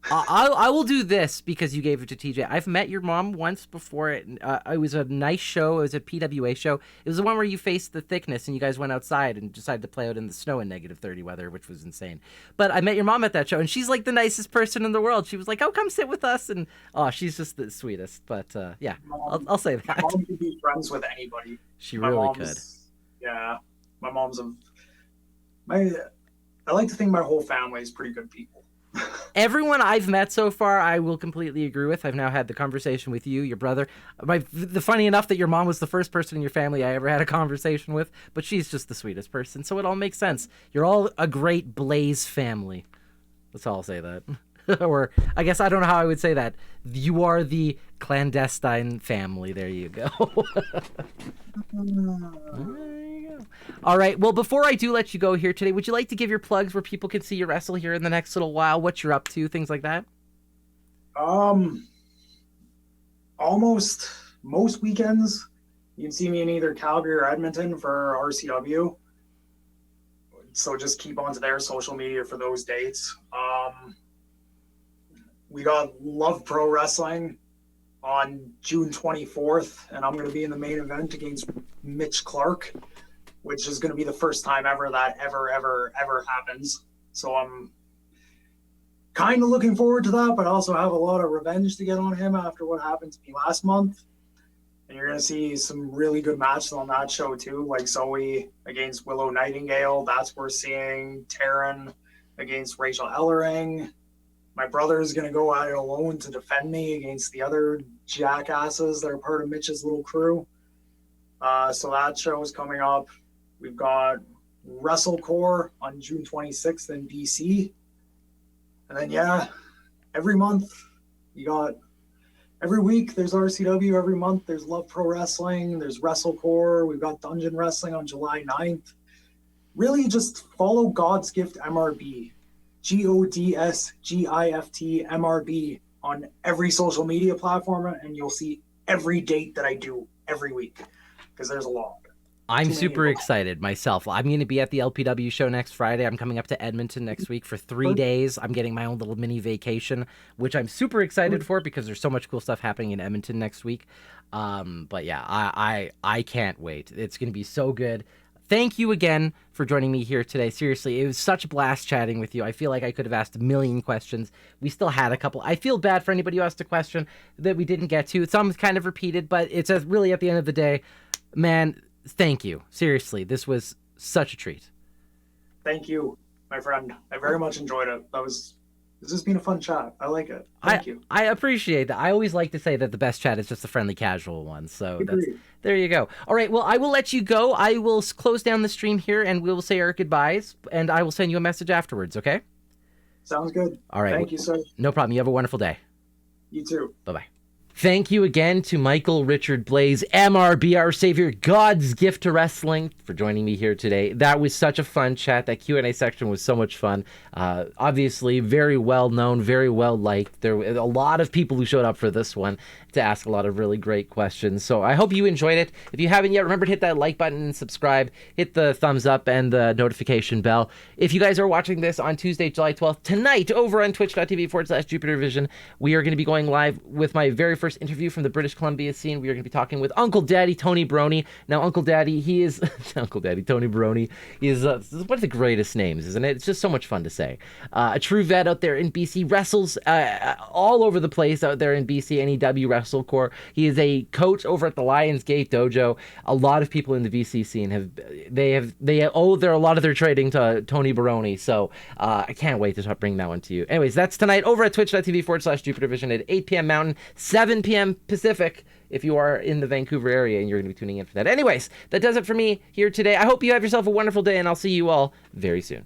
I will do this because you gave it to TJ. I've met your mom once before. It was a nice show. It was a PWA show. It was the one where you faced the thickness and you guys went outside and decided to play out in the snow in -30 weather, which was insane. But I met your mom at that show, and she's like the nicest person in the world. She was like, "Oh, come sit with us," and she's just the sweetest. But yeah, I'll say that. My mom could be friends with anybody. She really could. Yeah, my mom's I like to think my whole family is pretty good people. Everyone I've met so far, I will completely agree with. I've now had the conversation with you, your brother. The funny enough that your mom was the first person in your family I ever had a conversation with, but she's just the sweetest person, so it all makes sense. You're all a great Blais family. That's all I'll say that. Or I guess I don't know how I would say that. You are the clandestine family. There you go. There you go. All right. Well, before I do let you go here today, would you like to give your plugs where people can see you wrestle here in the next little while? What you're up to, things like that. Almost most weekends you can see me in either Calgary or Edmonton for RCW. So just keep onto their social media for those dates. We got Love Pro Wrestling on June 24th, and I'm going to be in the main event against Mitch Clark, which is going to be the first time ever that ever happens. So I'm kind of looking forward to that, but also have a lot of revenge to get on him after what happened to me last month. And you're going to see some really good matches on that show too, like Zoe against Willow Nightingale. That's worth seeing. Taryn against Rachel Ellering. My brother is going to go at it alone to defend me against the other jackasses that are part of Mitch's little crew. So that show is coming up. We've got WrestleCore on June 26th in BC. And then, every month every week there's RCW. Every month there's Love Pro Wrestling. There's WrestleCore. We've got Dungeon Wrestling on July 9th. Really just follow God's Gift MRB. GODSGIFT MRB on every social media platform, and you'll see every date that I do every week, because there's a lot. I'm super excited myself. I'm going to be at the LPW show next Friday. I'm coming up to Edmonton next week for 3 days. I'm getting my own little mini vacation, which I'm super excited for because there's so much cool stuff happening in Edmonton next week. But yeah, I can't wait. It's going to be so good. Thank you again for joining me here today. Seriously, it was such a blast chatting with you. I feel like I could have asked a million questions. We still had a couple. I feel bad for anybody who asked a question that we didn't get to. Some kind of repeated, but it's really at the end of the day, man, thank you. Seriously, this was such a treat. Thank you, my friend. I very much enjoyed it. This has been a fun chat. I like it. Thank you. I appreciate that. I always like to say that the best chat is just a friendly, casual one. So there you go. All right. Well, I will let you go. I will close down the stream here, and we will say our goodbyes, and I will send you a message afterwards. Okay? Sounds good. All right. Thank you, sir. No problem. You have a wonderful day. You too. Bye-bye. Thank you again to Michael Richard Blais, MRB, our savior, God's gift to wrestling, for joining me here today. That was such a fun chat. That Q&A section was so much fun. Obviously, very well known, very well liked. There were a lot of people who showed up for this one to ask a lot of really great questions. So I hope you enjoyed it. If you haven't yet, remember to hit that like button and subscribe. Hit the thumbs up and the notification bell. If you guys are watching this on Tuesday, July 12th, tonight over on twitch.tv/JupiterVision, we are going to be going live with my very first interview from the British Columbia scene. We are going to be talking with Uncle Daddy Tony Baroni. Now, Uncle Daddy, he is Uncle Daddy Tony Baroni. He is one of the greatest names, isn't it? It's just so much fun to say. A true vet out there in BC, wrestles all over the place out there in BC. NEW WrestleCore. He is a coach over at the Lionsgate Dojo. A lot of people in the BC scene owe a lot of their trading to Tony Baroni. So I can't wait to bring that one to you. Anyways, that's tonight over at twitch.tv/JupiterVision at 8 p.m. Mountain, 7 p.m. Pacific, if you are in the Vancouver area and you're going to be tuning in for that. Anyways, that does it for me here today. I hope you have yourself a wonderful day, and I'll see you all very soon.